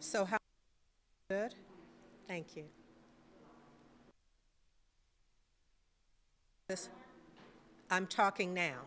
So how good? Thank you. This, I'm talking now.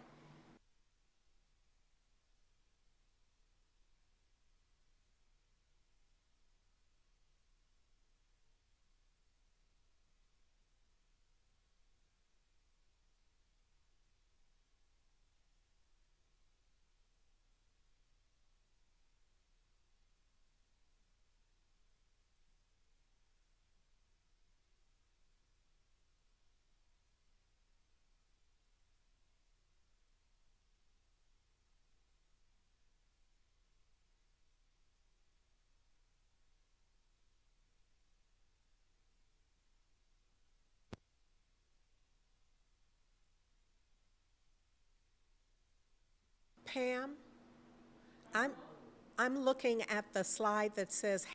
Pam, I'm I'm looking at the slide that says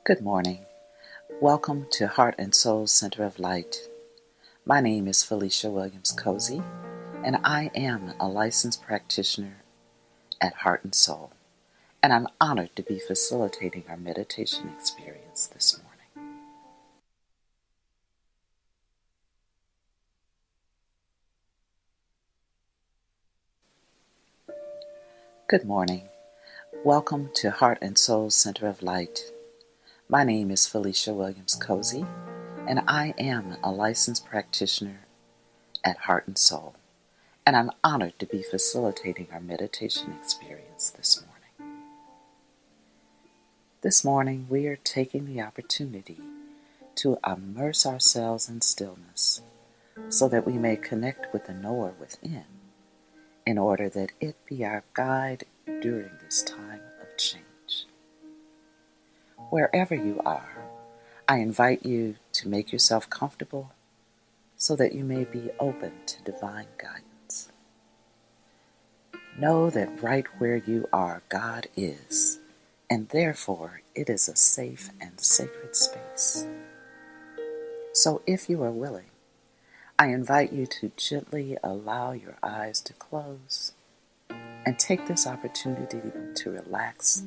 Good morning. Welcome to Heart and Soul Center of Light. My name is Felicia Williams Cozy, and I am a licensed practitioner at Heart and Soul, and I'm honored to be facilitating our meditation experience this morning. Good morning. Welcome to Heart and Soul Center of Light. My name is Felicia Williams Cozy, and I am a licensed practitioner at Heart and Soul, and I'm honored to be facilitating our meditation experience this morning. This morning, we are taking the opportunity to immerse ourselves in stillness so that we may connect with the knower within in order that it be our guide during this time of change. Wherever you are, I invite you to make yourself comfortable so that you may be open to divine guidance. Know that right where you are, God is, and therefore it is a safe and sacred space. So if you are willing, I invite you to gently allow your eyes to close and take this opportunity to relax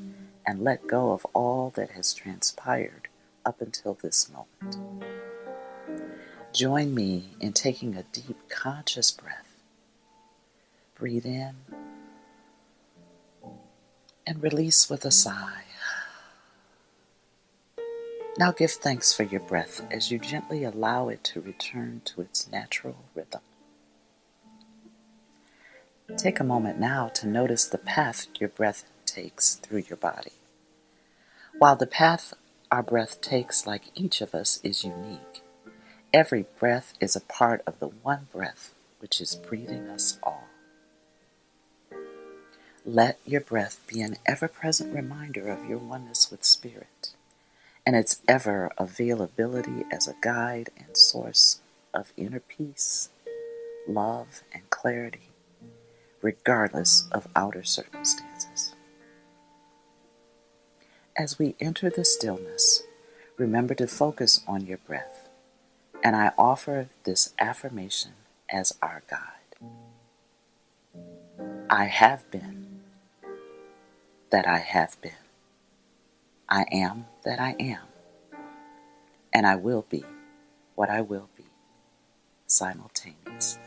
and let go of all that has transpired up until this moment. Join me in taking a deep, conscious breath. Breathe in and release with a sigh. Now give thanks for your breath as you gently allow it to return to its natural rhythm. Take a moment now to notice the path your breath takes through your body. While the path our breath takes, like each of us, is unique, every breath is a part of the one breath which is breathing us all. Let your breath be an ever-present reminder of your oneness with Spirit and its ever availability as a guide and source of inner peace, love, and clarity, regardless of outer circumstances. As we enter the stillness, remember to focus on your breath, and I offer this affirmation as our guide. I have been that I have been. I am that I am, and I will be what I will be simultaneously.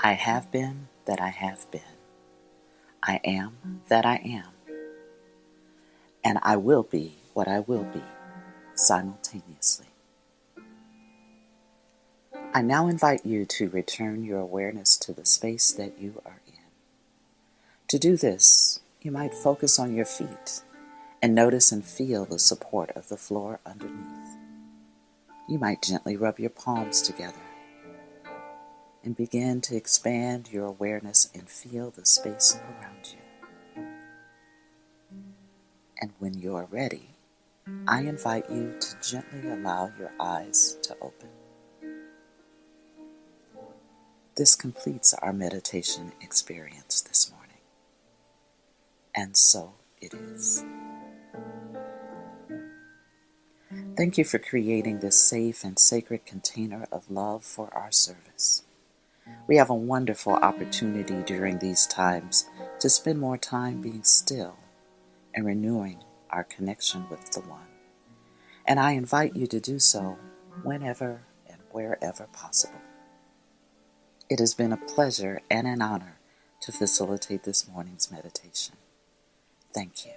I have been that I have been. I am that I am. And I will be what I will be simultaneously. I now invite you to return your awareness to the space that you are in. To do this, you might focus on your feet and notice and feel the support of the floor underneath. You might gently rub your palms together and begin to expand your awareness and feel the space around you. And when you are ready, I invite you to gently allow your eyes to open. This completes our meditation experience this morning. And so it is. Thank you for creating this safe and sacred container of love for our service. We have a wonderful opportunity during these times to spend more time being still and renewing our connection with the One. And I invite you to do so whenever and wherever possible. It has been a pleasure and an honor to facilitate this morning's meditation. Thank you.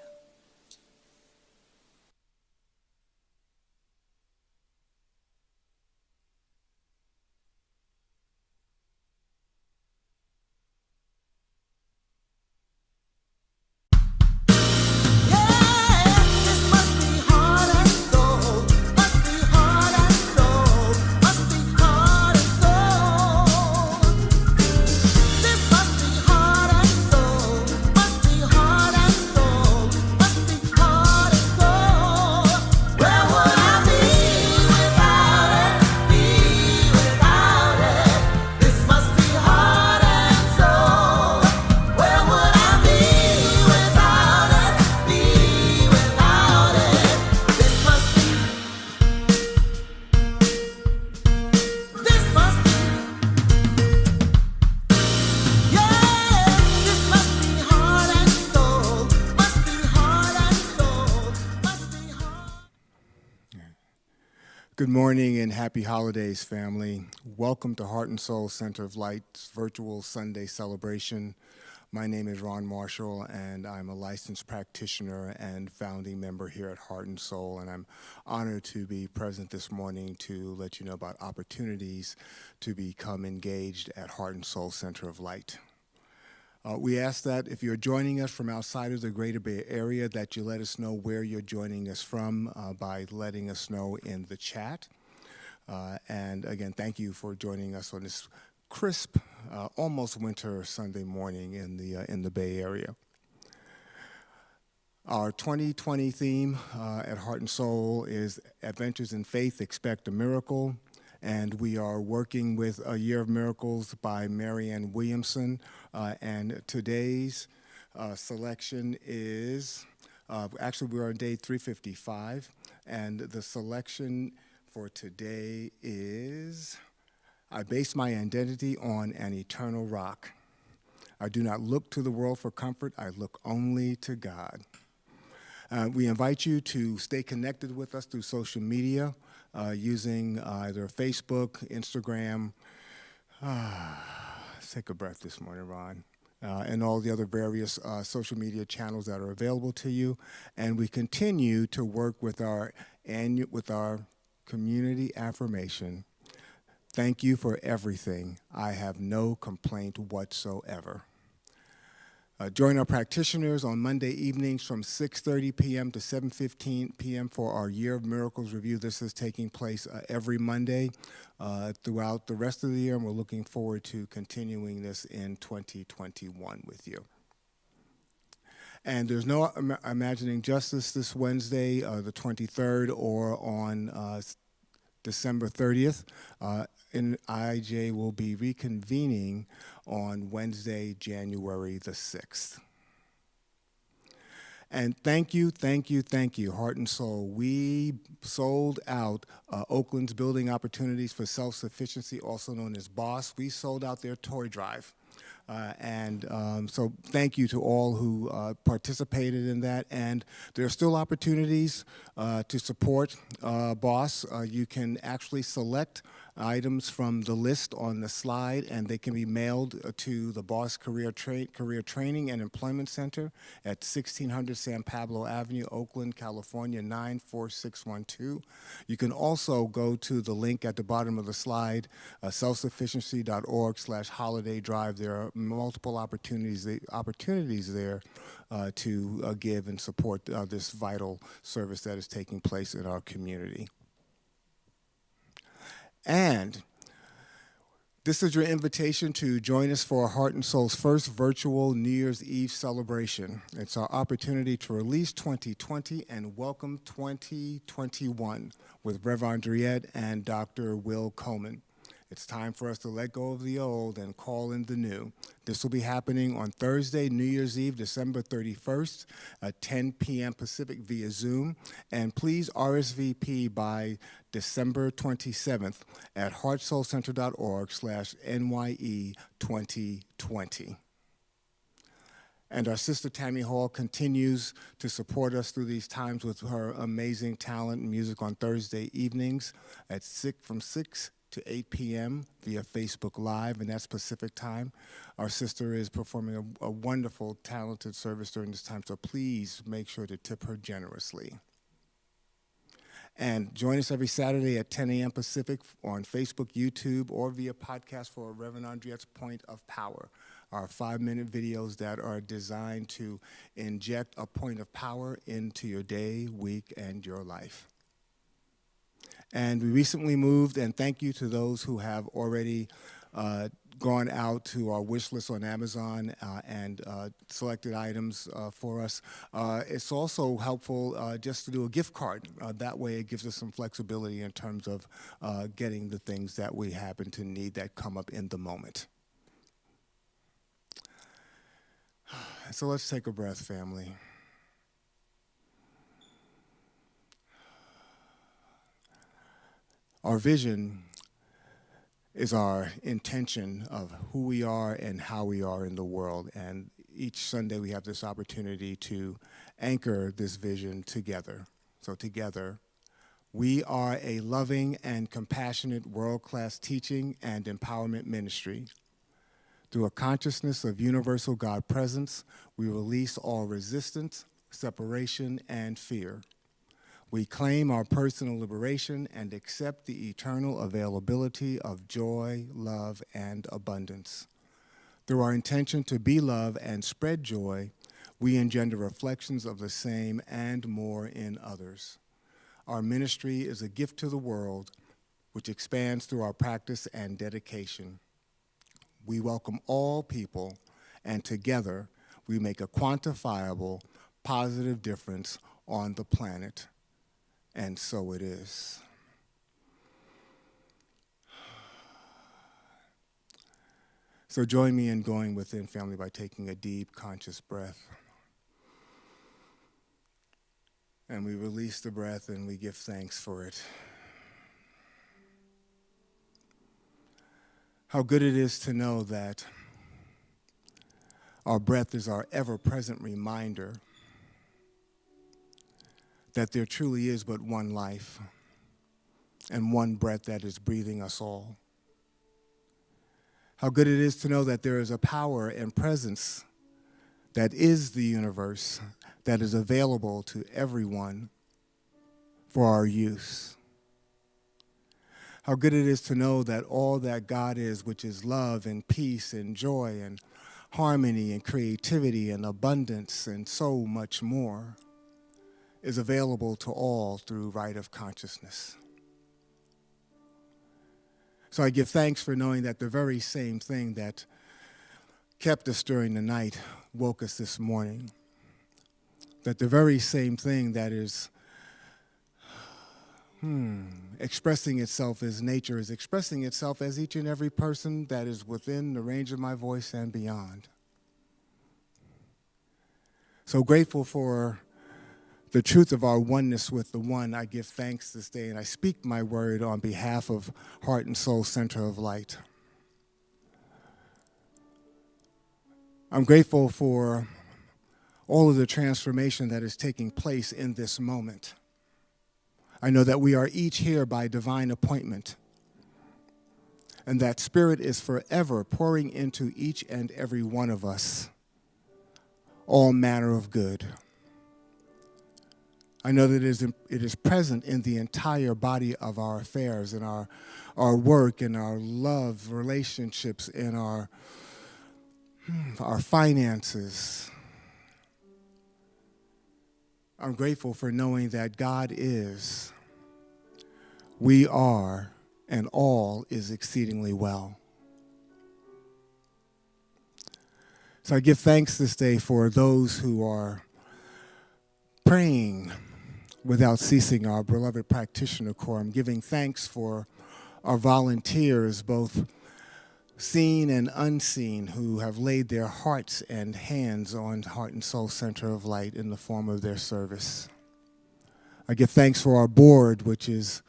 Good morning and happy holidays, family. Welcome to Heart and Soul Center of Light's virtual Sunday celebration. My name is Ron Marshall, and I'm a licensed practitioner and founding member here at Heart and Soul, and I'm honored to be present this morning to let you know about opportunities to become engaged at Heart and Soul Center of Light. We ask that if you're joining us from outside of the Greater Bay Area, that you let us know where you're joining us from by letting us know in the chat. And again, thank you for joining us on this crisp, almost winter Sunday morning in the Bay Area. Our 2020 theme at Heart and Soul is Adventures in Faith, Expect a Miracle. And we are working with A Year of Miracles by Marianne Williamson. And today's selection is, actually we're on day 355. And the selection for today is, I base my identity on an eternal rock. I do not look to the world for comfort. I look only to God. We invite you to stay connected with us through social media using either Facebook, Instagram, take a breath this morning, Ron, and all the other various social media channels that are available to you. And we continue to work with our community affirmation. Thank you for everything. I have no complaint whatsoever. Join our practitioners on Monday evenings from 6:30 p.m. to 7:15 p.m. for our Year of Miracles review. This is taking place every Monday throughout the rest of the year, and we're looking forward to continuing this in 2021 with you. And there's no Imagining Justice this Wednesday, the 23rd, or on December 30th. And IJ will be reconvening on Wednesday, January the 6th. And thank you, Heart and Soul. We sold out Oakland's Building Opportunities for Self-Sufficiency, also known as BOSS. We sold out their toy drive. So thank you to all who participated in that. And there are still opportunities to support BOSS. You can actually select items from the list on the slide, and they can be mailed to the BOSS Career Training and Employment Center at 1600 San Pablo Avenue, Oakland, California, 94612. You can also go to the link at the bottom of the slide, selfsufficiency.org/holiday drive. There are multiple opportunities there to give and support this vital service that is taking place in our community. And this is your invitation to join us for Heart and Soul's first virtual New Year's Eve celebration. It's our opportunity to release 2020 and welcome 2021 with Rev. Andriette and Dr. Will Coleman. It's time for us to let go of the old and call in the new. This will be happening on Thursday, New Year's Eve, December 31st at 10 p.m. Pacific via Zoom. And please RSVP by December 27th at heartsoulcenter.org/NYE 2020. And our sister Tammy Hall continues to support us through these times with her amazing talent and music on Thursday evenings from 6 to 8 p.m. via Facebook Live, and that's Pacific time. Our sister is performing a wonderful, talented service during this time, so please make sure to tip her generously. And join us every Saturday at 10 a.m. Pacific on Facebook, YouTube, or via podcast for Reverend Andriette's Point of Power, our 5-minute videos that are designed to inject a point of power into your day, week, and your life. And we recently moved, and thank you to those who have already gone out to our wish list on Amazon and selected items for us. It's also helpful just to do a gift card. That way it gives us some flexibility in terms of getting the things that we happen to need that come up in the moment. So let's take a breath, family. Our vision is our intention of who we are and how we are in the world. And each Sunday we have this opportunity to anchor this vision together. So together, we are a loving and compassionate world-class teaching and empowerment ministry. Through a consciousness of universal God presence, we release all resistance, separation, and fear. We claim our personal liberation and accept the eternal availability of joy, love, and abundance. Through our intention to be love and spread joy, we engender reflections of the same and more in others. Our ministry is a gift to the world, which expands through our practice and dedication. We welcome all people, and together we make a quantifiable, positive difference on the planet. And so it is. So join me in going within, family, by taking a deep, conscious breath. And we release the breath and we give thanks for it. How good it is to know that our breath is our ever-present reminder that there truly is but one life and one breath that is breathing us all. How good it is to know that there is a power and presence that is the universe that is available to everyone for our use. How good it is to know that all that God is, which is love and peace and joy and harmony and creativity and abundance and so much more, is available to all through right of consciousness. So I give thanks for knowing that the very same thing that kept us during the night woke us this morning. That the very same thing that is expressing itself as nature is expressing itself as each and every person that is within the range of my voice and beyond. So grateful for the truth of our oneness with the one. I give thanks this day, and I speak my word on behalf of Heart and Soul Center of Light. I'm grateful for all of the transformation that is taking place in this moment. I know that we are each here by divine appointment, and that Spirit is forever pouring into each and every one of us all manner of good. I know that it is present in the entire body of our affairs, in our work, in our love relationships, in our finances. I'm grateful for knowing that God is, we are, and all is exceedingly well. So I give thanks this day for those who are praying without ceasing, our beloved practitioner corps. I'm giving thanks for our volunteers, both seen and unseen, who have laid their hearts and hands on Heart and Soul Center of Light in the form of their service. I give thanks for our board, which is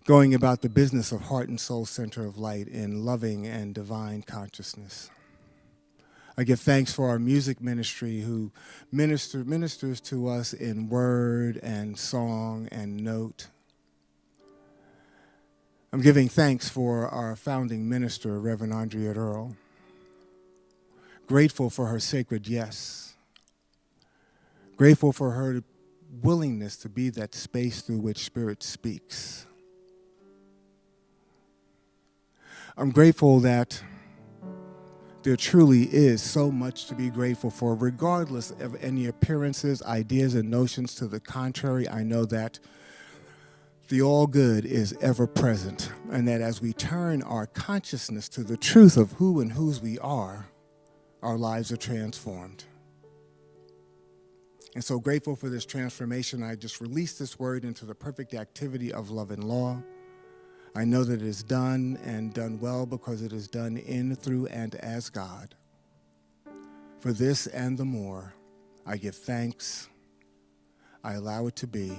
going about the business of Heart and Soul Center of Light in loving and divine consciousness. I give thanks for our music ministry, who ministers to us in word and song and note. I'm giving thanks for our founding minister, Reverend Andrea Earl. Grateful for her sacred yes. Grateful for her willingness to be that space through which Spirit speaks. I'm grateful that there truly is so much to be grateful for, regardless of any appearances, ideas, and notions to the contrary. I know that the all good is ever present, and that as we turn our consciousness to the truth of who and whose we are, our lives are transformed. And so grateful for this transformation, I just released this word into the perfect activity of love and law. I know that it is done and done well because it is done in, through, and as God. For this and the more, I give thanks. I allow it to be.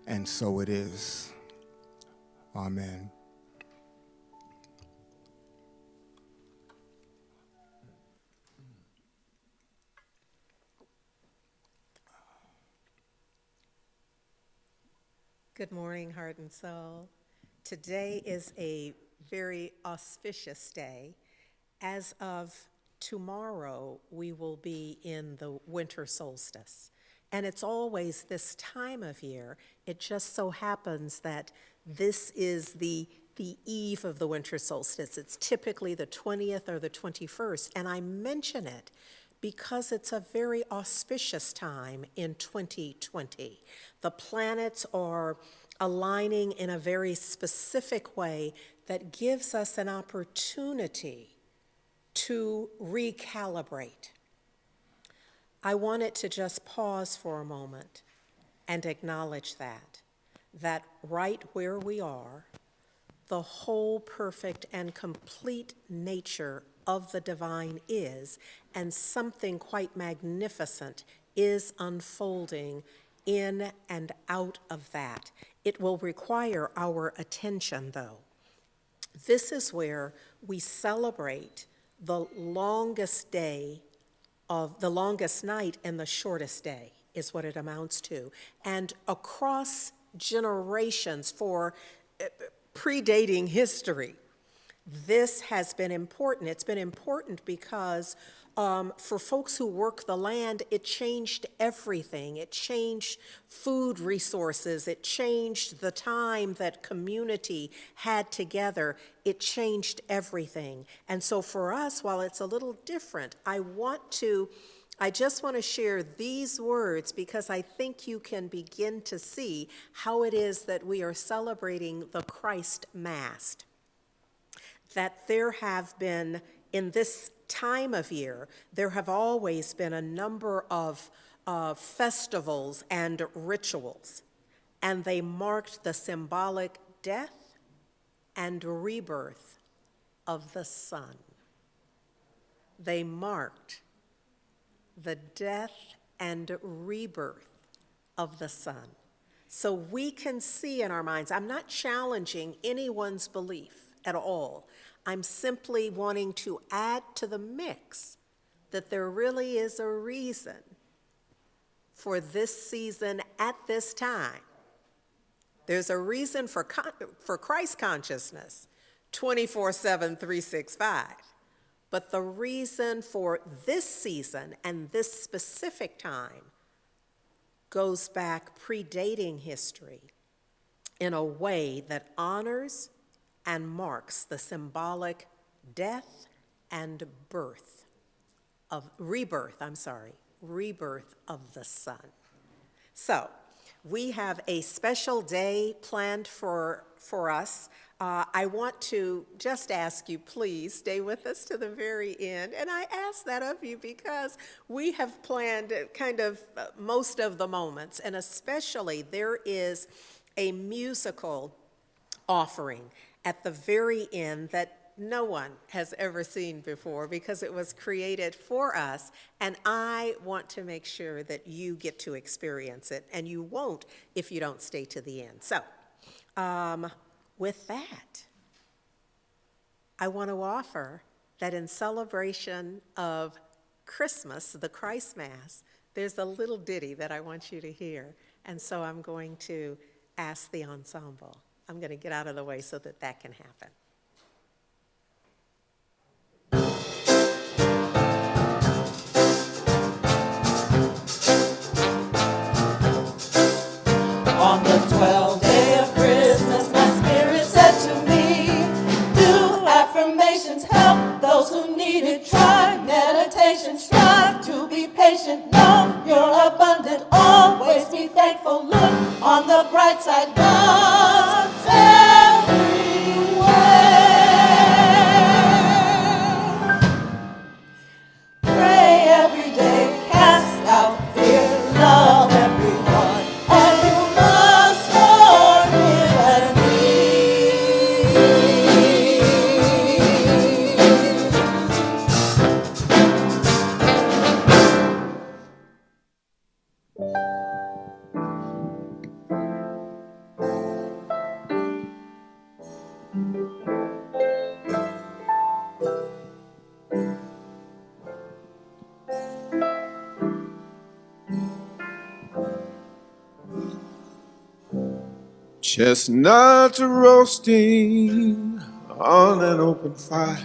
And so it is. Amen. Good morning, Heart and Soul. Today is a very auspicious day. As of tomorrow, we will be in the winter solstice. And it's always this time of year. It just so happens that this is the eve of the winter solstice. It's typically the 20th or the 21st. And I mention it because it's a very auspicious time in 2020. The planets are aligning in a very specific way that gives us an opportunity to recalibrate. I wanted to just pause for a moment and acknowledge that right where we are, the whole perfect and complete nature of the divine is, and something quite magnificent is unfolding in and out of that. It will require our attention, though. This is where we celebrate the longest day of the longest night and the shortest day is what it amounts to. And across generations for predating history, this has been important. It's been important because for folks who work the land, it changed everything. It changed food resources. It changed the time that community had together. It changed everything. And so for us, while it's a little different, I just want to share these words because I think you can begin to see how it is that we are celebrating the Christ Mass. That there have been, in this time of year, there have always been a number of festivals and rituals, and they marked the symbolic death and rebirth of the Son. They marked the death and rebirth of the Son. So we can see in our minds, I'm not challenging anyone's belief at all. I'm simply wanting to add to the mix that there really is a reason for this season at this time. There's a reason for Christ consciousness, 24/7, 365. But the reason for this season and this specific time goes back predating history in a way that honors and marks the symbolic death and rebirth of the sun. So, we have a special day planned for us. I want to just ask you, please stay with us to the very end. And I ask that of you because we have planned kind of most of the moments, and especially there is a musical offering at the very end that no one has ever seen before because it was created for us, and I want to make sure that you get to experience it, and you won't if you don't stay to the end. So, with that, I want to offer that in celebration of Christmas, the Christ Mass, there's a little ditty that I want you to hear, and so I'm going to ask the ensemble. I'm going to get out of the way so that that can happen. On the 12th day of Christmas, my spirit said to me, do affirmations, help those who need it, try meditation, strive to be patient, know you're abundant, always be thankful, look on the bright side, God's everywhere. Pray every day, cast out fear, love everyone, and you must forgive and Chestnuts roasting on an open fire,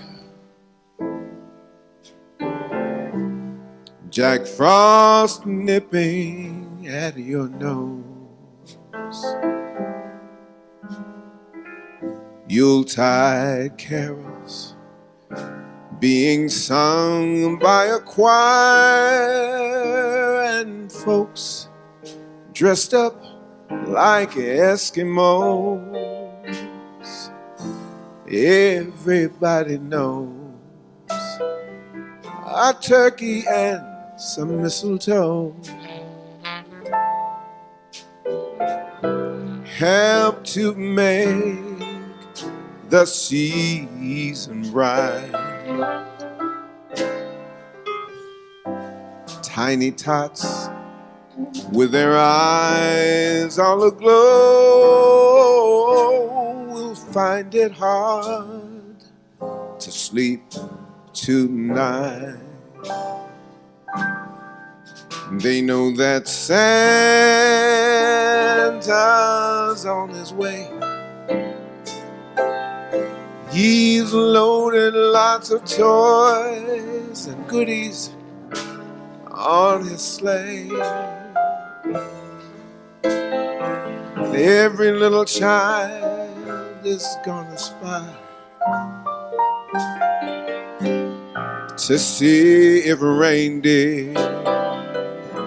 Jack Frost nipping at your nose, Yuletide carols being sung by a choir, and folks dressed up like Eskimos. Everybody knows a turkey and some mistletoe help to make the season bright. Tiny tots with their eyes all aglow will find it hard to sleep tonight. They know that Santa's on his way. He's loaded lots of toys and goodies on his sleigh. Every little child is gonna spy to see if reindeer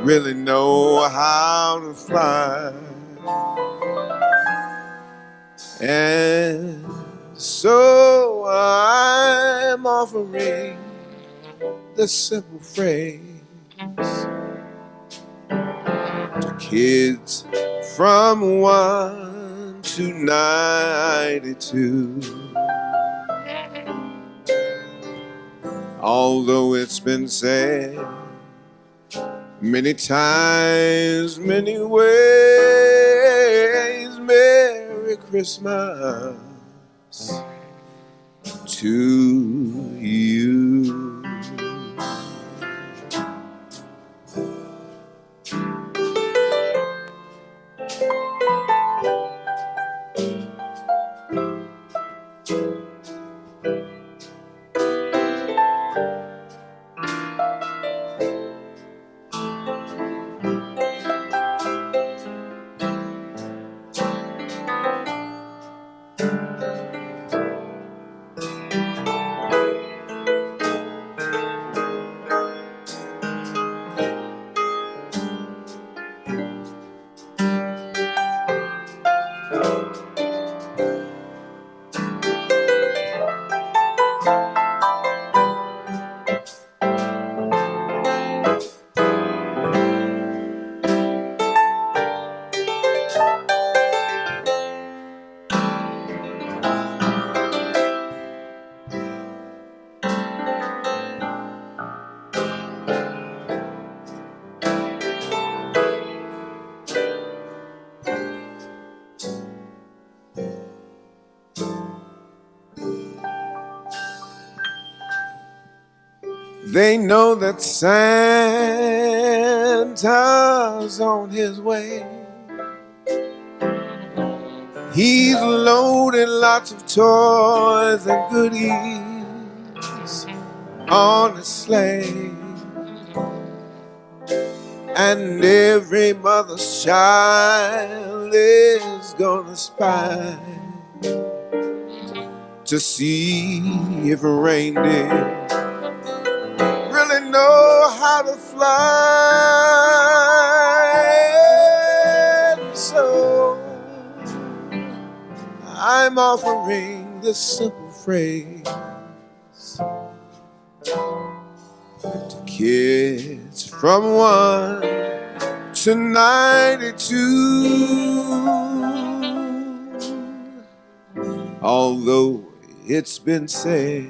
really know how to fly. And so I'm offering this simple phrase to kids from 1 to 92. Although it's been said many times, many ways, Merry Christmas to you. They know that Santa's on his way. He's loaded lots of toys and goodies on a sleigh. And every mother's child is gonna spy to see if a reindeer really know how to fly. And so I'm offering this simple phrase to kids from 1 to 92. Although it's been said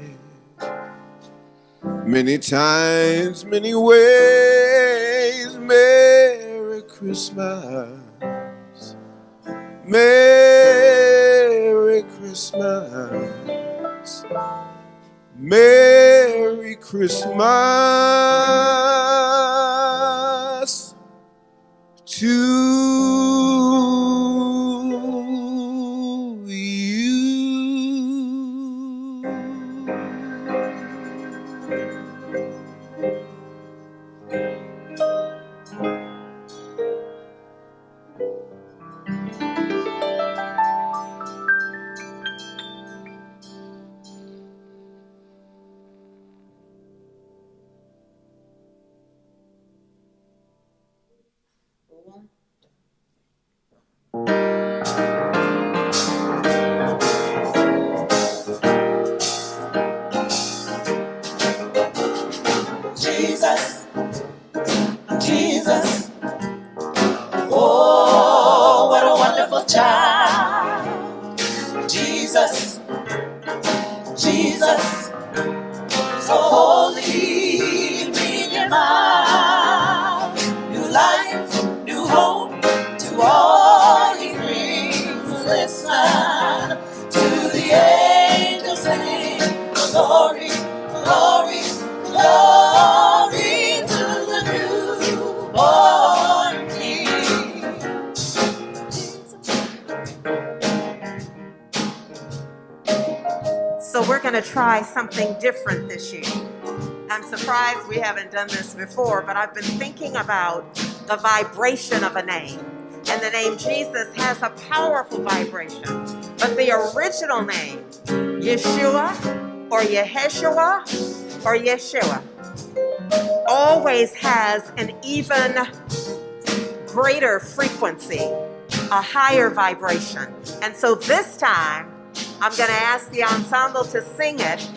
many times, many ways, Merry Christmas, Merry Christmas, Merry Christmas to you. Jesus, Jesus, oh, what a wonderful child. Jesus, Jesus, so holy, bring him out. New life, new hope to all he brings. Listen to the angels sing, glory, glory, glory to the newborn King. So we're going to try something different this year. I'm surprised we haven't done this before, but I've been thinking about the vibration of a name. And the name Jesus has a powerful vibration. But the original name, Yeshua or Yeshua or Yeshua, always has an even greater frequency, a higher vibration. And so this time, I'm going to ask the ensemble to sing it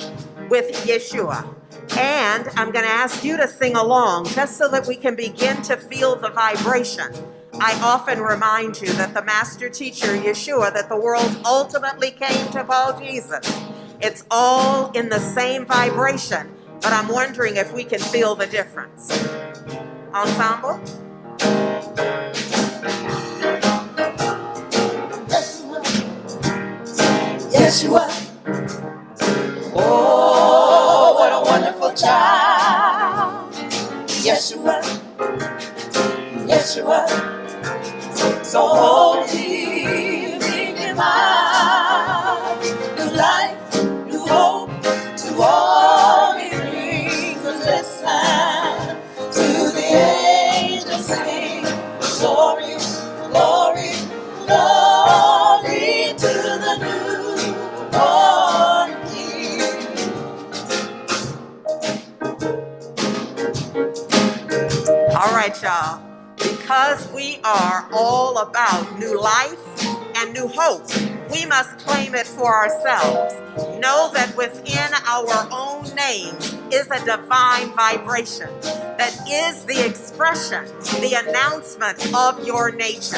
with Yeshua. And I'm going to ask you to sing along just so that we can begin to feel the vibration. I often remind you that the master teacher, Yeshua, that the world ultimately came to call Jesus. It's all in the same vibration, but I'm wondering if we can feel the difference. Ensemble? Yeshua, right, y'all. Because we are all about new life and new hope, we must claim it for ourselves. Know that within our own name is a divine vibration that is the expression, the announcement of your nature.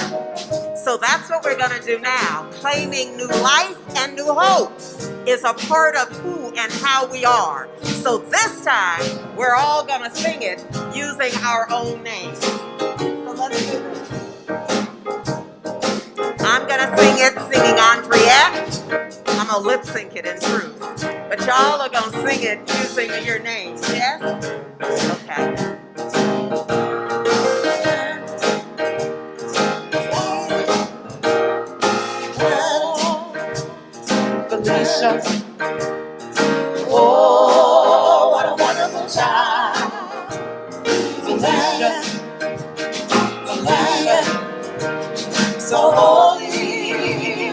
So that's what we're going to do now. Claiming new life and new hope is a part of who and how we are. So this time, we're all going to sing it using our own names. So let's do this. I'm going to sing it singing Andriette. I'm going to lip sync it in truth. But y'all are going to sing it using your names, yes? Okay. Felicia. Oh, what a wonderful child. Felicia. Felicia. So holy,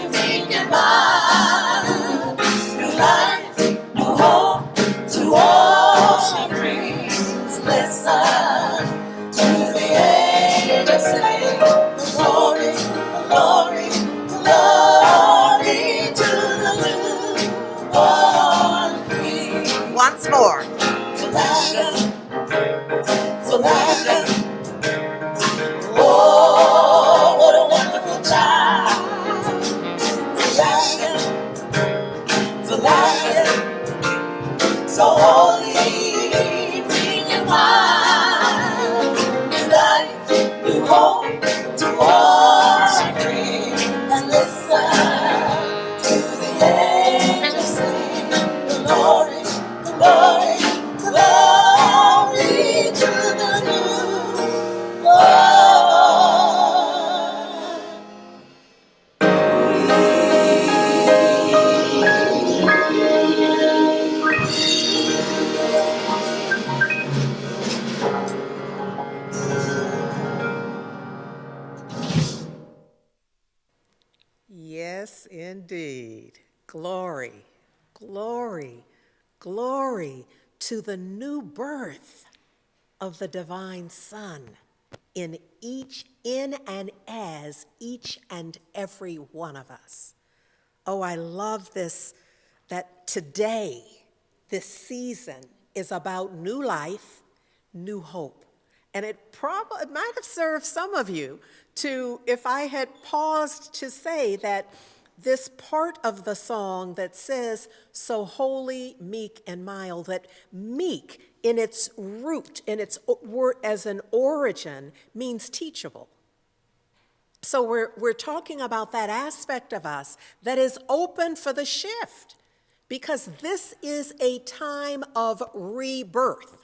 meek and mild. New life, new hope to all she brings. Listen to the angels sing. Glory, glory, glory to the newborn King. Once more. Felicia, Felicia. Oh, what a wonderful child. Felicia, Felicia. So holy, meek and mild. New life, new hope to all she brings. And listen to the angels sing. Glory, glory, glory to the newborn. Yes, indeed. Glory, glory, glory to the new birth of the divine Son in and as each and every one of us. Oh, I love this, that today, this season, is about new life, new hope. And it might have served some of you to, if I had paused to say that this part of the song that says, so holy, meek, and mild, that meek in its root, in its word as an origin, means teachable. So we're talking about that aspect of us that is open for the shift, because this is a time of rebirth.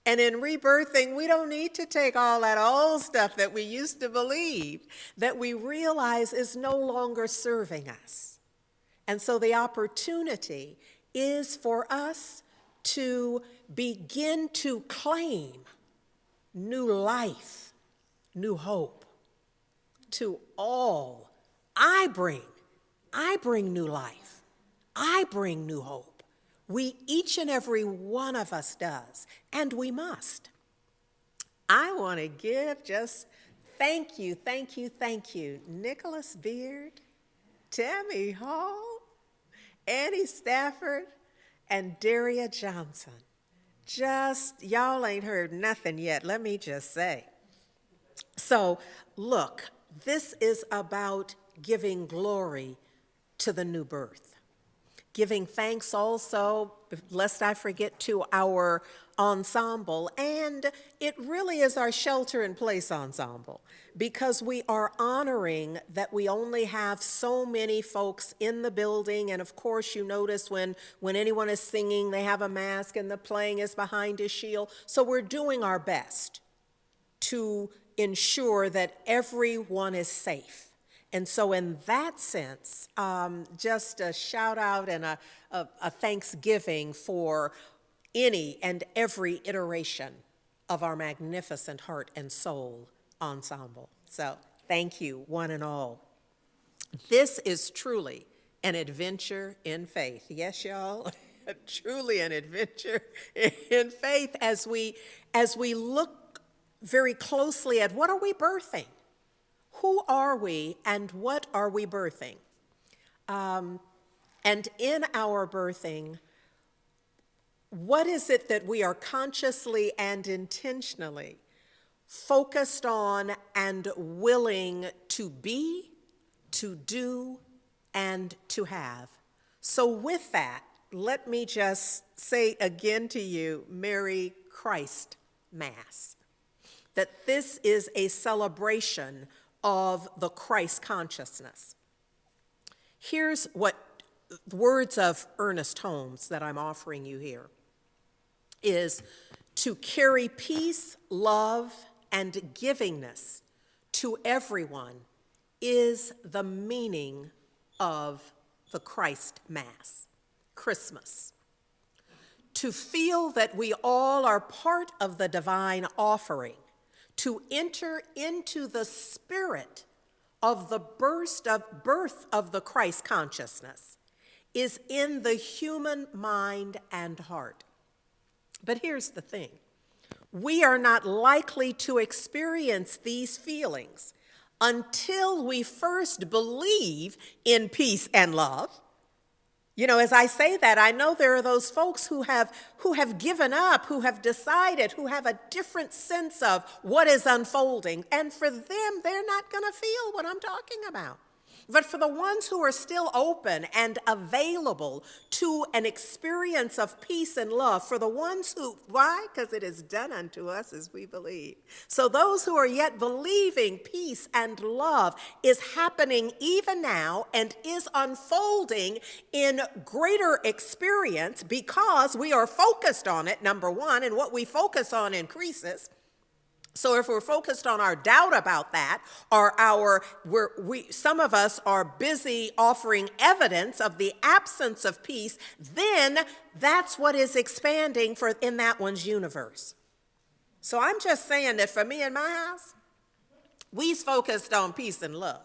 And in rebirthing, we don't need to take all that old stuff that we used to believe that we realize is no longer serving us. And so the opportunity is for us to begin to claim new life, new hope. To all, I bring new life. I bring new hope. Each and every one of us does, and we must. I want to give just thank you, Nicholas Beard, Tammy Hall, Annie Stafford, and Daria Johnson. Y'all ain't heard nothing yet, let me just say. So, look, this is about giving glory to the new birth. Giving thanks also, lest I forget, to our ensemble, and it really is our shelter in place ensemble, because we are honoring that we only have so many folks in the building, and of course you notice when anyone is singing, they have a mask and the playing is behind a shield, so we're doing our best to ensure that everyone is safe. And so in that sense, just a shout out and a thanksgiving for any and every iteration of our magnificent heart and soul ensemble. So thank you, one and all. This is truly an adventure in faith. Yes, y'all? Truly an adventure in faith as we look very closely at what are we birthing? Who are we and what are we birthing? And in our birthing, what is it that we are consciously and intentionally focused on and willing to be, to do, and to have? So with that, let me just say again to you, Merry Christ Mass, that this is a celebration of the Christ consciousness. Here's what the words of Ernest Holmes that I'm offering you here is to carry peace, love, and givingness to everyone is the meaning of the Christ Mass, Christmas. To feel that we all are part of the divine offering, to enter into the spirit of the birth of the Christ consciousness is in the human mind and heart. But here's the thing. We are not likely to experience these feelings until we first believe in peace and love. You know, as I say that, I know there are those folks who have given up, who have decided, who have a different sense of what is unfolding. And for them, they're not going to feel what I'm talking about. But for the ones who are still open and available to an experience of peace and love, for the ones who, why? Because it is done unto us as we believe. So those who are yet believing peace and love is happening even now and is unfolding in greater experience because we are focused on it, number one, and what we focus on increases. So if we're focused on our doubt about that, or some of us are busy offering evidence of the absence of peace, then that's what is expanding in that one's universe. So I'm just saying that for me and my house, we's focused on peace and love.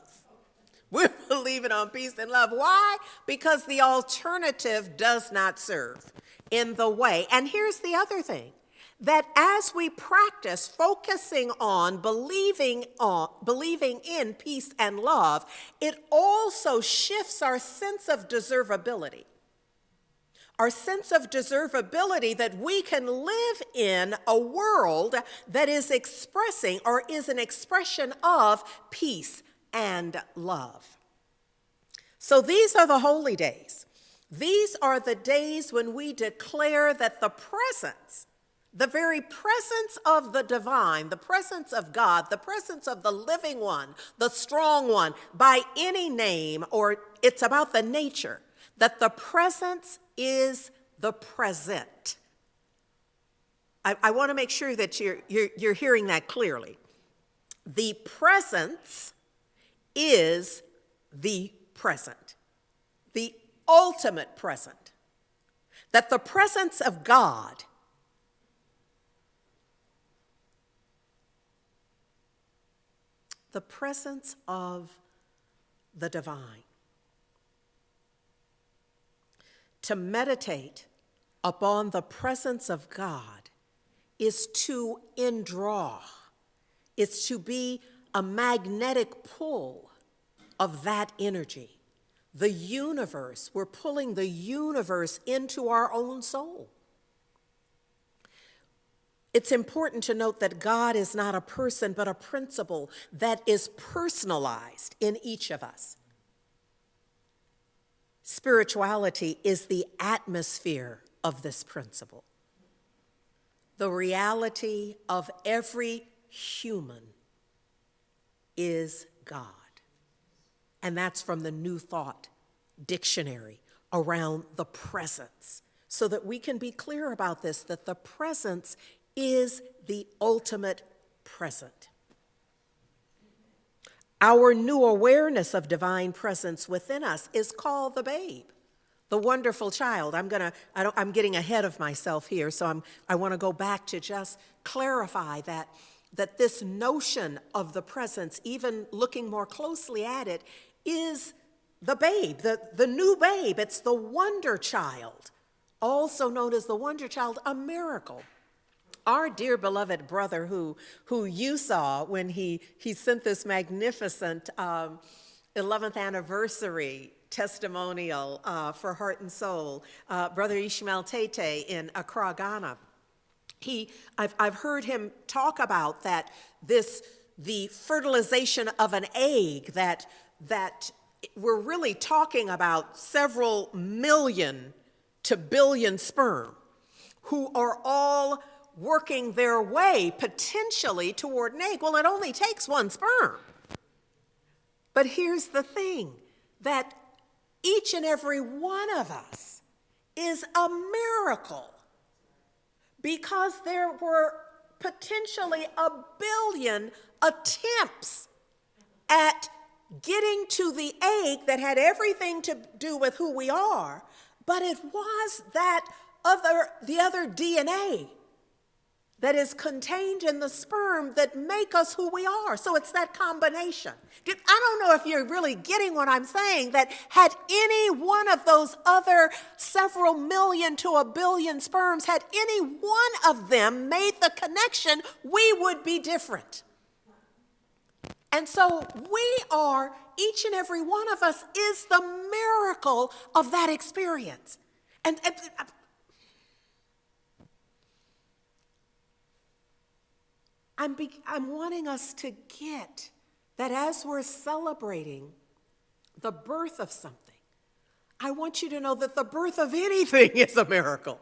We're believing on peace and love. Why? Because the alternative does not serve in the way. And here's the other thing. That as we practice focusing on believing in peace and love, it also shifts our sense of deservability. Our sense of deservability that we can live in a world that is expressing or is an expression of peace and love. So these are the holy days. These are the days when we declare that the very presence of the divine, the presence of God, the presence of the living one, the strong one, by any name, or it's about the nature, that the presence is the present. I want to make sure that you're hearing that clearly. The presence is the present, the ultimate present. That the presence of God the presence of the divine. To meditate upon the presence of God is to indraw. It's to be a magnetic pull of that energy. The universe, we're pulling the universe into our own soul. It's important to note that God is not a person, but a principle that is personalized in each of us. Spirituality is the atmosphere of this principle. The reality of every human is God. And that's from the New Thought Dictionary around the presence, so that we can be clear about this, that the presence is the ultimate present. Our new awareness of divine presence within us is called the babe, the wonderful child. I'm getting ahead of myself here, so I want to go back to just clarify that this notion of the presence, even looking more closely at it, is the babe, the new babe. It's the wonder child, also known as the wonder child, a miracle. Our dear beloved brother who you saw when he sent this magnificent 11th anniversary testimonial for Heart and Soul, Brother Ishmael Tete in Accra, Ghana. I've heard him talk about that the fertilization of an egg, that we're really talking about several million to billion sperm who are all working their way potentially toward an egg. Well, it only takes one sperm. But here's the thing, that each and every one of us is a miracle, because there were potentially a billion attempts at getting to the egg that had everything to do with who we are, but it was the other DNA that is contained in the sperm that make us who we are. So it's that combination. I don't know if you're really getting what I'm saying, that had any one of those other several million to a billion sperms, had any one of them made the connection, we would be different. And so each and every one of us is the miracle of that experience. And I'm wanting us to get that as we're celebrating the birth of something, I want you to know that the birth of anything is a miracle.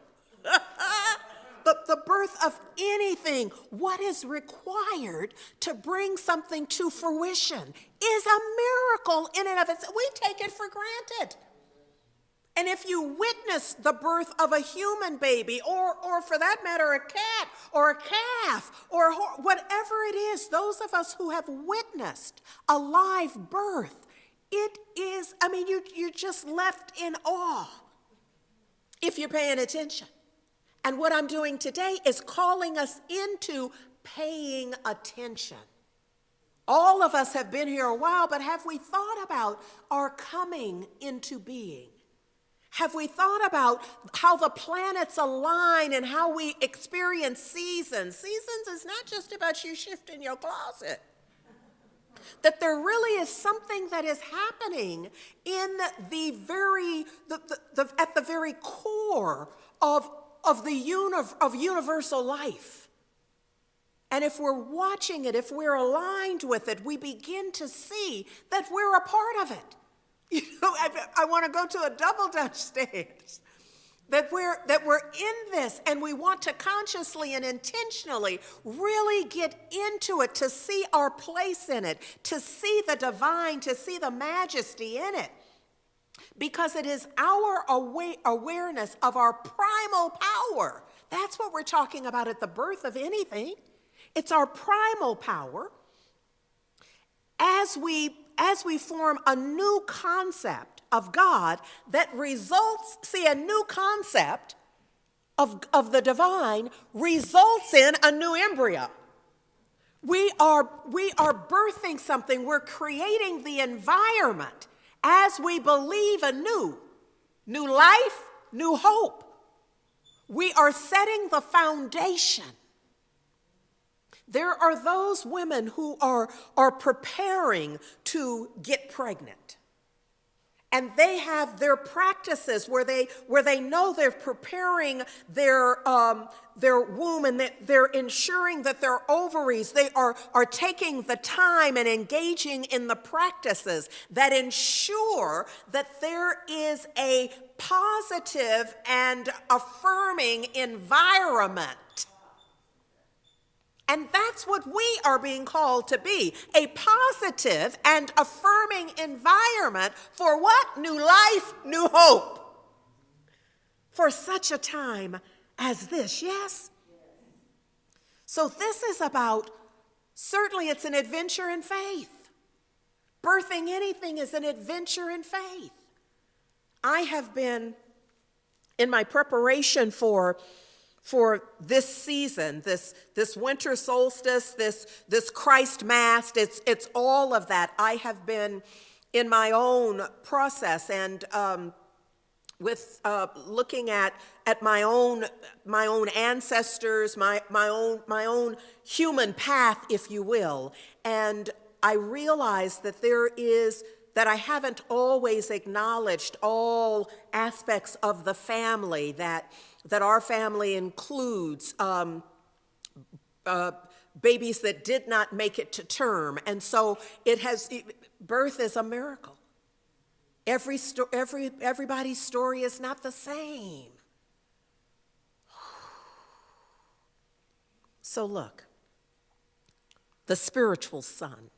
The birth of anything, what is required to bring something to fruition, is a miracle in and of itself. We take it for granted. And if you witness the birth of a human baby, or for that matter, a cat or a calf, or whatever it is, those of us who have witnessed a live birth, it is, you're just left in awe if you're paying attention. And what I'm doing today is calling us into paying attention. All of us have been here a while, but have we thought about our coming into being? Have we thought about how the planets align and how we experience seasons? Seasons is not just about you shifting your closet. That there really is something that is happening in at the very core of universal life. And if we're watching it, if we're aligned with it, we begin to see that we're a part of it. I want to go to a double dutch stance. That we're in this, and we want to consciously and intentionally really get into it, to see our place in it, to see the divine, to see the majesty in it. Because it is our awareness of our primal power. That's what we're talking about at the birth of anything. It's our primal power. As we form a new concept of God that results, a new concept of the divine results in a new embryo. We are birthing something. We're creating the environment as we believe anew. New life, new hope. We are setting the foundation. There are those women who are preparing to get pregnant. And they have their practices where they know they're preparing their womb, and that they're ensuring that their ovaries, they are taking the time and engaging in the practices that ensure that there is a positive and affirming environment. And that's what we are being called to be, a positive and affirming environment for what? New life, new hope. For such a time as this, yes? So this is about, certainly it's an adventure in faith. Birthing anything is an adventure in faith. I have been, in my preparation for this season, this winter solstice, this Christ Mass, it's all of that. I have been in my own process and looking at my own ancestors, my own human path, if you will, and I realized that I haven't always acknowledged all aspects of the family, that our family includes babies that did not make it to term, and so birth is a miracle. Everybody's story is not the same. So look, the spiritual son.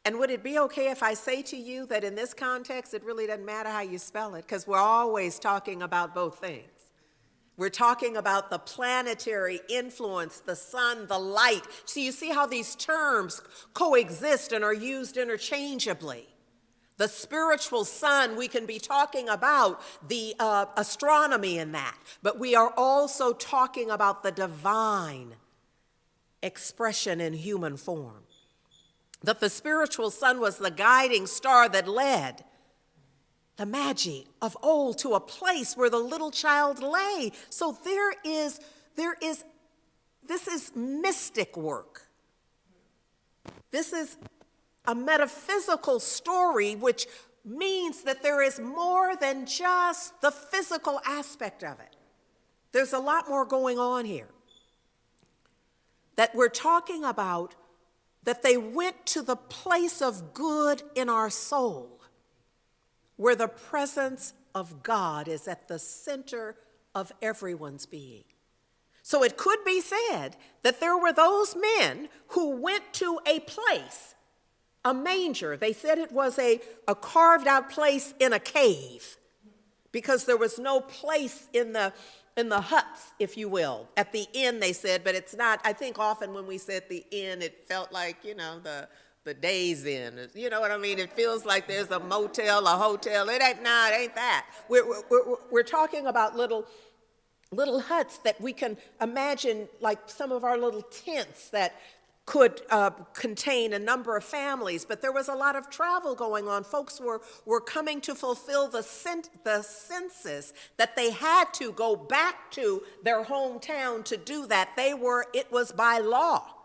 And would it be okay if I say to you that in this context, it really doesn't matter how you spell it, because we're always talking about both things. We're talking about the planetary influence, the sun, the light. So you see how these terms coexist and are used interchangeably. The spiritual sun, we can be talking about the astronomy in that, but we are also talking about the divine expression in human form. That the spiritual sun was the guiding star that led the Magi of old to a place where the little child lay. So this is mystic work. This is a metaphysical story, which means that there is more than just the physical aspect of it. There's a lot more going on here. That we're talking about that they went to the place of good in our soul, where the presence of God is at the center of everyone's being. So it could be said that there were those men who went to a place, a manger. They said it was a carved out place in a cave, because there was no place in the huts, if you will. At the inn, they said, but it's not. I think often when we said the inn, it felt like, the Days Inn. You know what I mean? It feels like there's a motel, a hotel. It ain't that. We're talking about little huts that we can imagine, like some of our little tents that could contain a number of families, but there was a lot of travel going on. Folks were coming to fulfill the census, that they had to go back to their hometown to do that. It was by law.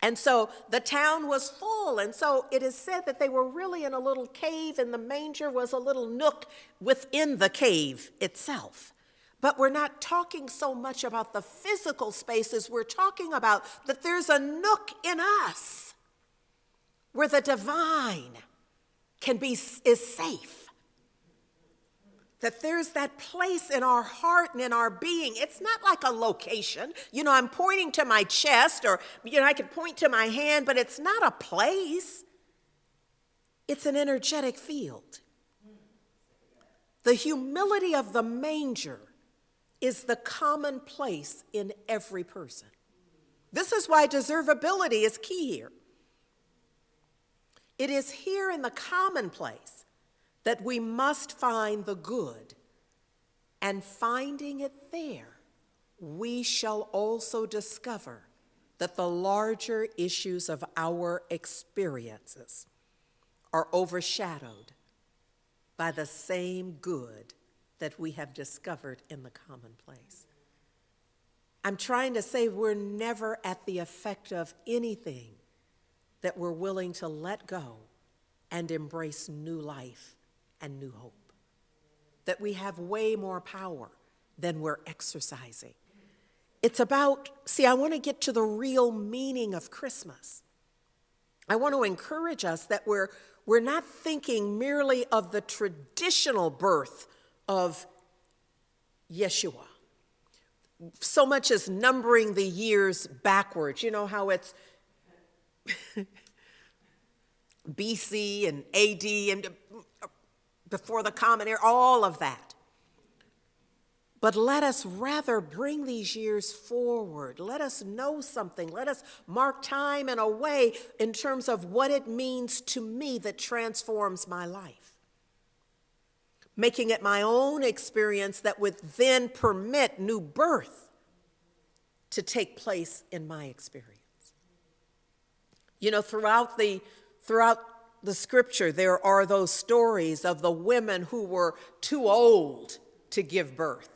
And so the town was full, and so it is said that they were really in a little cave, and the manger was a little nook within the cave itself. But we're not talking so much about the physical spaces. We're talking about that there's a nook in us where the divine is safe. That there's that place in our heart and in our being. It's not like a location. I'm pointing to my chest, or, I could point to my hand, but it's not a place. It's an energetic field. The humility of the manger is the commonplace in every person. This is why deservability is key here. It is here in the commonplace that we must find the good, and finding it there, we shall also discover that the larger issues of our experiences are overshadowed by the same good that we have discovered in the commonplace. I'm trying to say we're never at the effect of anything that we're willing to let go and embrace new life and new hope. That we have way more power than we're exercising. It's about, I want to get to the real meaning of Christmas. I want to encourage us that we're not thinking merely of the traditional birth of Yeshua. So much as numbering the years backwards. You know how it's BC and AD and before the Common Era, all of that. But let us rather bring these years forward. Let us know something. Let us mark time in a way in terms of what it means to me that transforms my life. Making it my own experience that would then permit new birth to take place in my experience. Throughout the scripture, there are those stories of the women who were too old to give birth,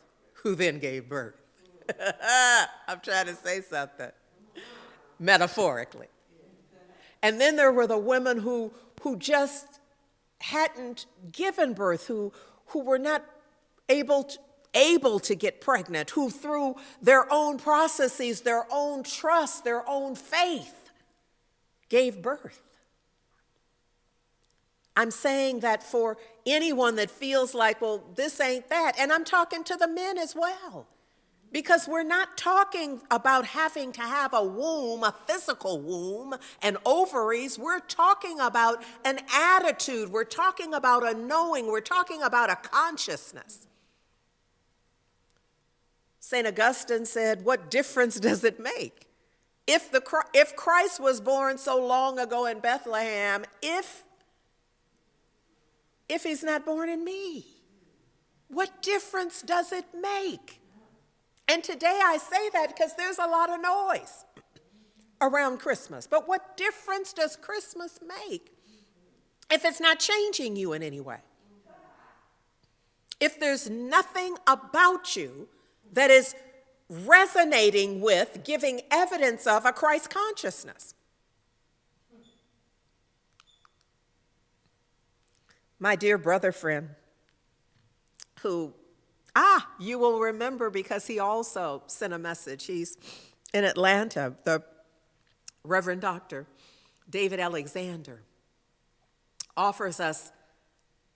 who then gave birth. I'm trying to say something metaphorically. And then there were the women who just hadn't given birth, who were not able to get pregnant, who through their own processes, their own trust, their own faith, gave birth. I'm saying that for anyone that feels like, well, this ain't that, and I'm talking to the men as well. Because we're not talking about having to have a womb, a physical womb, and ovaries. We're talking about an attitude. We're talking about a knowing. We're talking about a consciousness. St. Augustine said, what difference does it make? If Christ was born so long ago in Bethlehem, if he's not born in me, what difference does it make? And today I say that because there's a lot of noise around Christmas. But what difference does Christmas make if it's not changing you in any way? If there's nothing about you that is resonating with, giving evidence of a Christ consciousness. My dear brother friend, who you will remember because he also sent a message. He's in Atlanta, the Reverend Dr. David Alexander offers us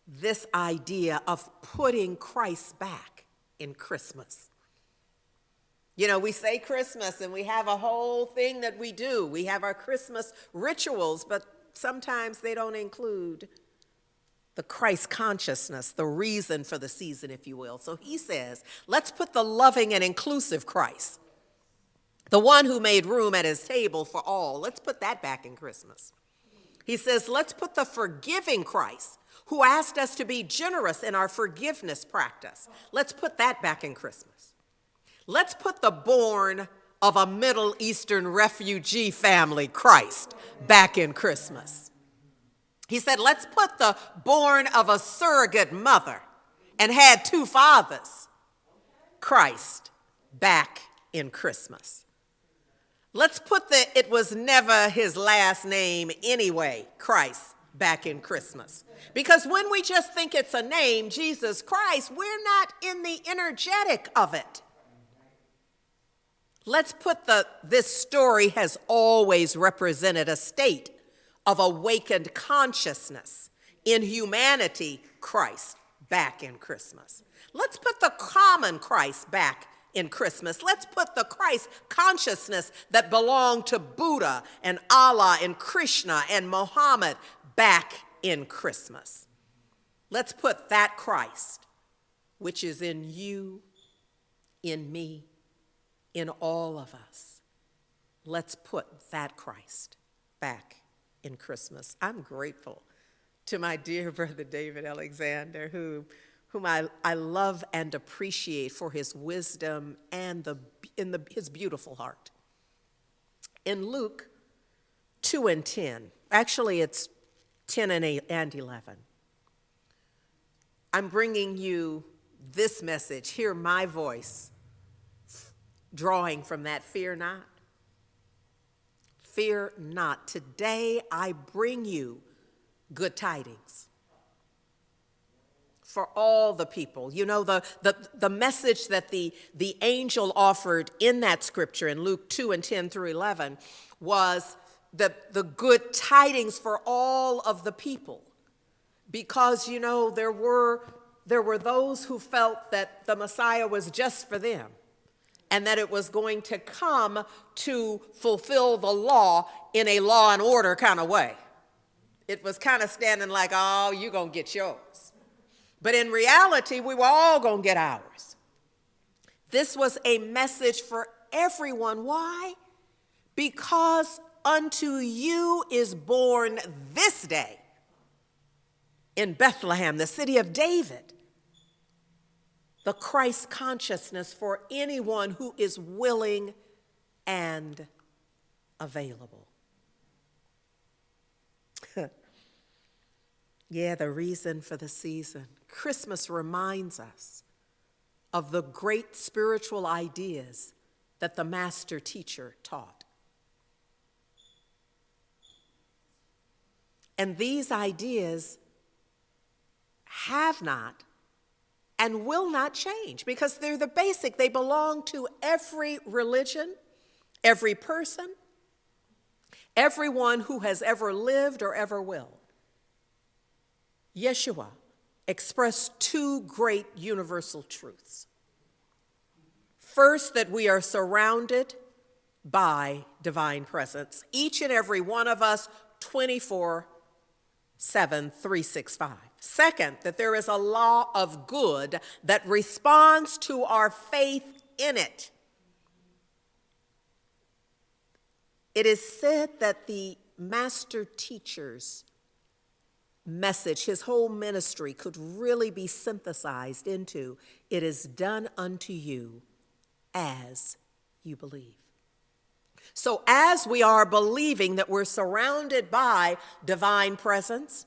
this idea of putting Christ back in Christmas. You know, we say Christmas and we have a whole thing that we do. We have our Christmas rituals, but sometimes they don't include the Christ consciousness, the reason for the season, if you will. So he says, let's put the loving and inclusive Christ, the one who made room at his table for all, let's put that back in Christmas. He says, let's put the forgiving Christ, who asked us to be generous in our forgiveness practice. Let's put that back in Christmas. Let's put the born of a Middle Eastern refugee family, Christ, back in Christmas. He said, let's put the born of a surrogate mother and had two fathers, Christ, back in Christmas. Let's put the it was never his last name anyway, Christ, back in Christmas. Because when we just think it's a name, Jesus Christ, we're not in the energetic of it. Let's put this story has always represented a state of awakened consciousness in humanity, Christ, back in Christmas. Let's put the common Christ back in Christmas. Let's put the Christ consciousness that belonged to Buddha and Allah and Krishna and Muhammad back in Christmas. Let's put that Christ, which is in you, in me, in all of us. Let's put that Christ back in Christmas. I'm grateful to my dear brother David Alexander, whom I love and appreciate for his wisdom and his beautiful heart. In Luke 2 and 10, actually it's 10 and 11, I'm bringing you this message. Hear my voice, drawing from that, fear not. Fear not. Today I bring you good tidings for all the people. You know, the message that the angel offered in that scripture in Luke 2 and 10 through 11 was the good tidings for all of the people. Because, you know, there were those who felt that the Messiah was just for them, and that it was going to come to fulfill the law in a law and order kind of way. It was kind of standing like, oh, you're going to get yours. But in reality, we were all going to get ours. This was a message for everyone. Why? Because unto you is born this day in Bethlehem, the city of David, the Christ consciousness for anyone who is willing and available. Yeah, the reason for the season. Christmas reminds us of the great spiritual ideas that the master teacher taught. And these ideas have not and will not change because they're the basic. They belong to every religion, every person, everyone who has ever lived or ever will. Yeshua expressed two great universal truths. First, that we are surrounded by divine presence, each and every one of us, 24/7, 365. Second, that there is a law of good that responds to our faith in it. It is said that the master teacher's message, his whole ministry, could really be synthesized into, "It is done unto you as you believe." So as we are believing that we're surrounded by divine presence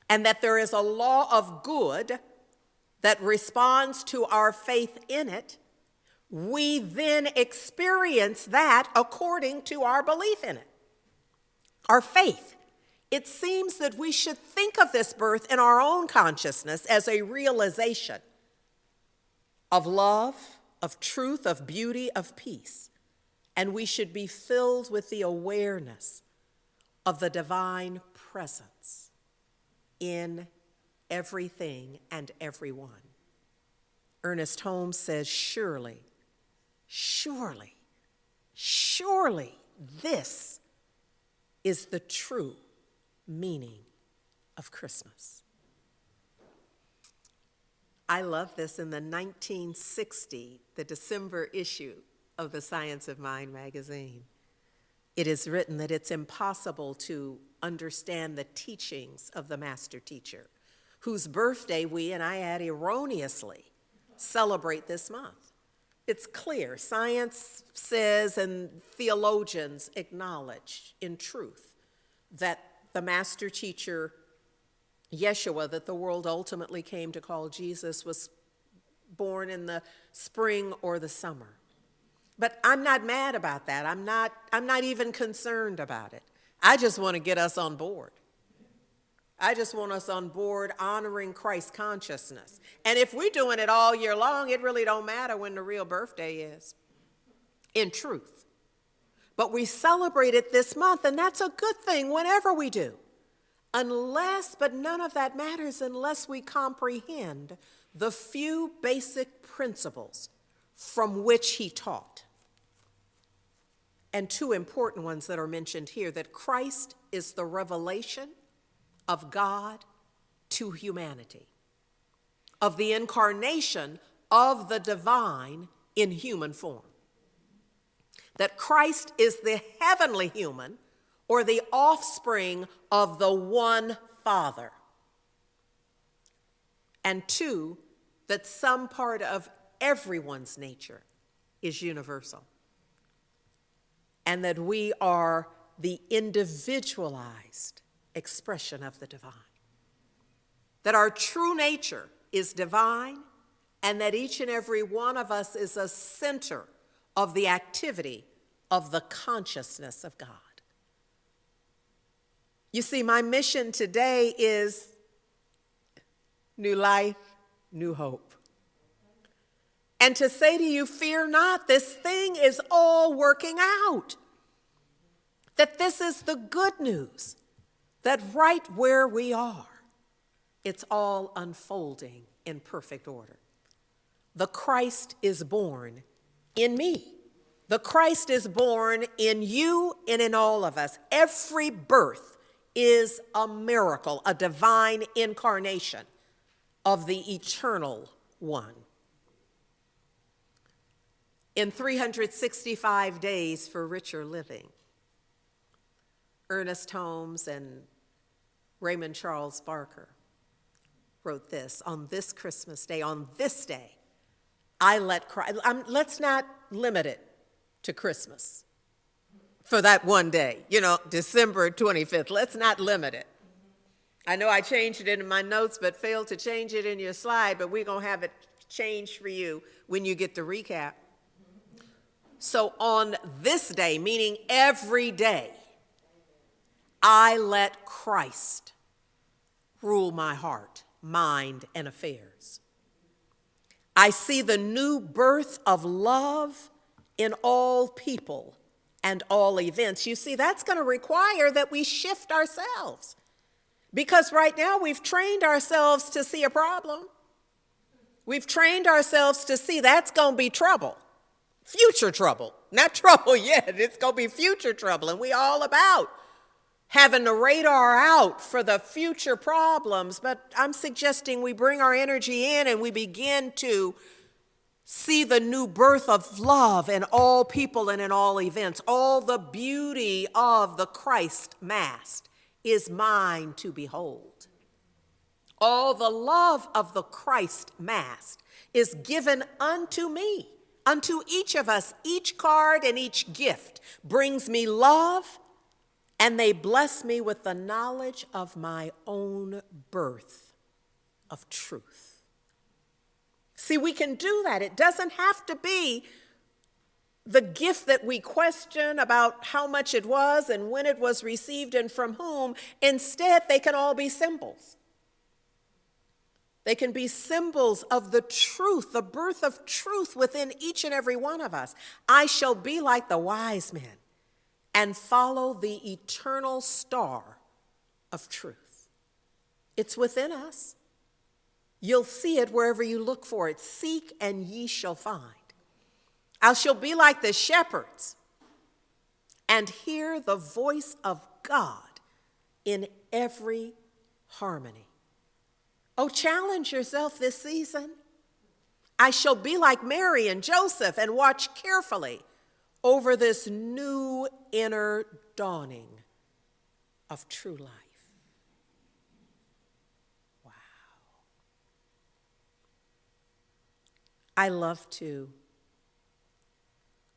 and that there is a law of good that responds to our faith in it, we then experience that according to our belief in it, our faith. It seems that we should think of this birth in our own consciousness as a realization of love, of truth, of beauty, of peace. And we should be filled with the awareness of the divine presence in everything and everyone. Ernest Holmes says, surely, surely, surely this is the true meaning of Christmas. I love this. In the 1960, the December issue of the Science of Mind magazine, it is written that it's impossible to understand the teachings of the master teacher, whose birthday we, and I add erroneously, celebrate this month. It's clear. Science says and theologians acknowledge in truth that the master teacher, Yeshua, that the world ultimately came to call Jesus, was born in the spring or the summer. But I'm not mad about that. I'm not even concerned about it. I just want to get us on board. I just want us on board honoring Christ's consciousness. And if we're doing it all year long, it really don't matter when the real birthday is, in truth. But we celebrate it this month, and that's a good thing whenever we do. But none of that matters unless we comprehend the few basic principles from which he taught. And two important ones that are mentioned here, that Christ is the revelation of God to humanity, of the incarnation of the divine in human form. That Christ is the heavenly human, or the offspring of the one Father. And two, that some part of everyone's nature is universal. And that we are the individualized expression of the divine. That our true nature is divine, and that each and every one of us is a center of the activity of the consciousness of God. You see, my mission today is new life, new hope. And to say to you, fear not, this thing is all working out. That this is the good news, that right where we are, it's all unfolding in perfect order. The Christ is born in me. The Christ is born in you and in all of us. Every birth is a miracle, a divine incarnation of the eternal one. In 365 Days for Richer Living, Ernest Holmes and Raymond Charles Barker wrote this: on this Christmas day, on this day, I let Christ, let's not limit it to Christmas for that one day, December 25th. Let's not limit it. I know I changed it in my notes, but failed to change it in your slide, but we're going to have it changed for you when you get the recap. So on this day, meaning every day, I let Christ rule my heart, mind, and affairs. I see the new birth of love in all people and all events. You see, that's going to require that we shift ourselves. Because right now we've trained ourselves to see a problem. We've trained ourselves to see that's going to be trouble. Future trouble. Not trouble yet. It's going to be future trouble. And we all about having the radar out for the future problems. But I'm suggesting we bring our energy in and we begin to see the new birth of love in all people and in all events. All the beauty of the Christ Mass is mine to behold. All the love of the Christ Mass is given unto me, unto each of us. Each card and each gift brings me love, and they bless me with the knowledge of my own birth of truth. See, we can do that. It doesn't have to be the gift that we question about how much it was and when it was received and from whom. Instead, they can all be symbols. They can be symbols of the truth, the birth of truth within each and every one of us. I shall be like the wise men and follow the eternal star of truth. It's within us. You'll see it wherever you look for it. Seek and ye shall find. I shall be like the shepherds and hear the voice of God in every harmony. Oh, challenge yourself this season. I shall be like Mary and Joseph and watch carefully over this new inner dawning of true life. Wow. I love to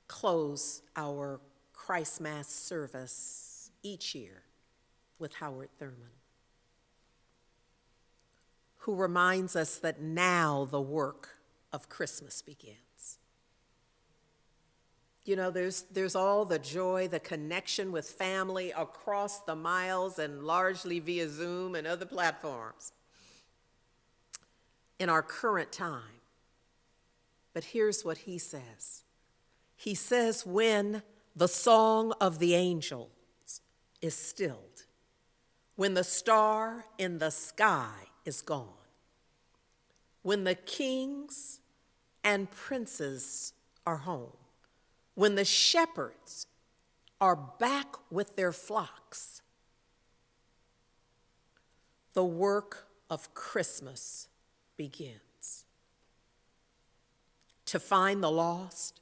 close our Christ Mass service each year with Howard Thurman, who reminds us that now the work of Christmas begins. You know, there's all the joy, the connection with family across the miles and largely via Zoom and other platforms in our current time. But here's what he says. He says, when the song of the angels is stilled, when the star in the sky is gone, when the kings and princes are home, when the shepherds are back with their flocks, the work of Christmas begins. To find the lost,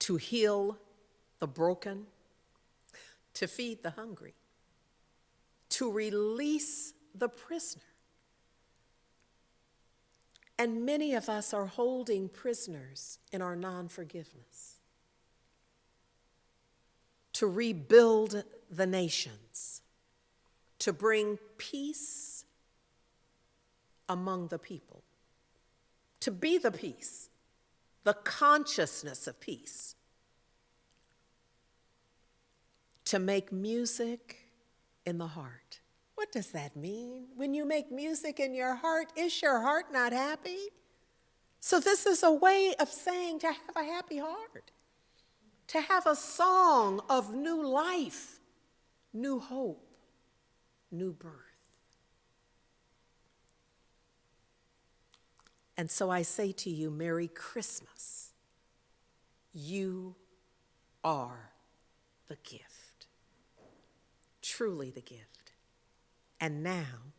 to heal the broken, to feed the hungry, to release the prisoner. And many of us are holding prisoners in our non-forgiveness. To rebuild the nations, to bring peace among the people, to be the peace, the consciousness of peace, to make music in the heart. What does that mean? When you make music in your heart, is your heart not happy? So this is a way of saying to have a happy heart, to have a song of new life, new hope, new birth. And so I say to you, Merry Christmas. You are the gift, truly the gift. And now,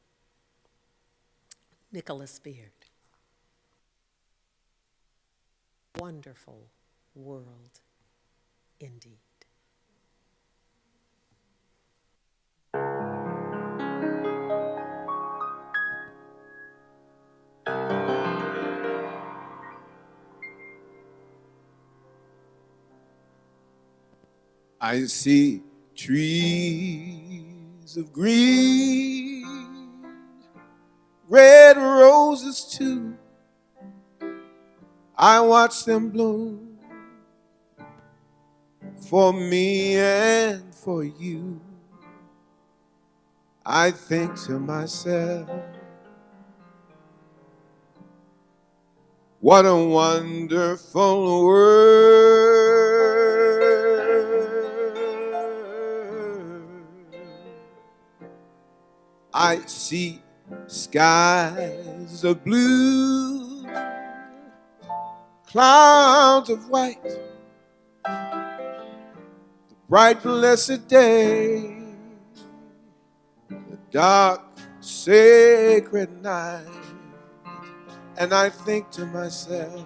Nicholas Beard. Wonderful world indeed. I see trees of green, red roses too. I watch them bloom for me and for you. I think to myself, what a wonderful world. I see skies of blue, clouds of white, the bright blessed day, the dark sacred night. And I think to myself,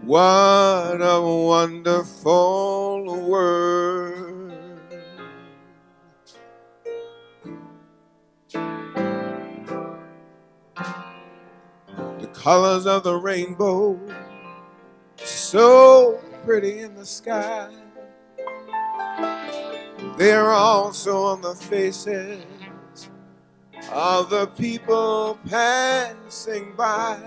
what a wonderful world. The colors of the rainbow, so pretty in the sky, they're also on the faces of the people passing by.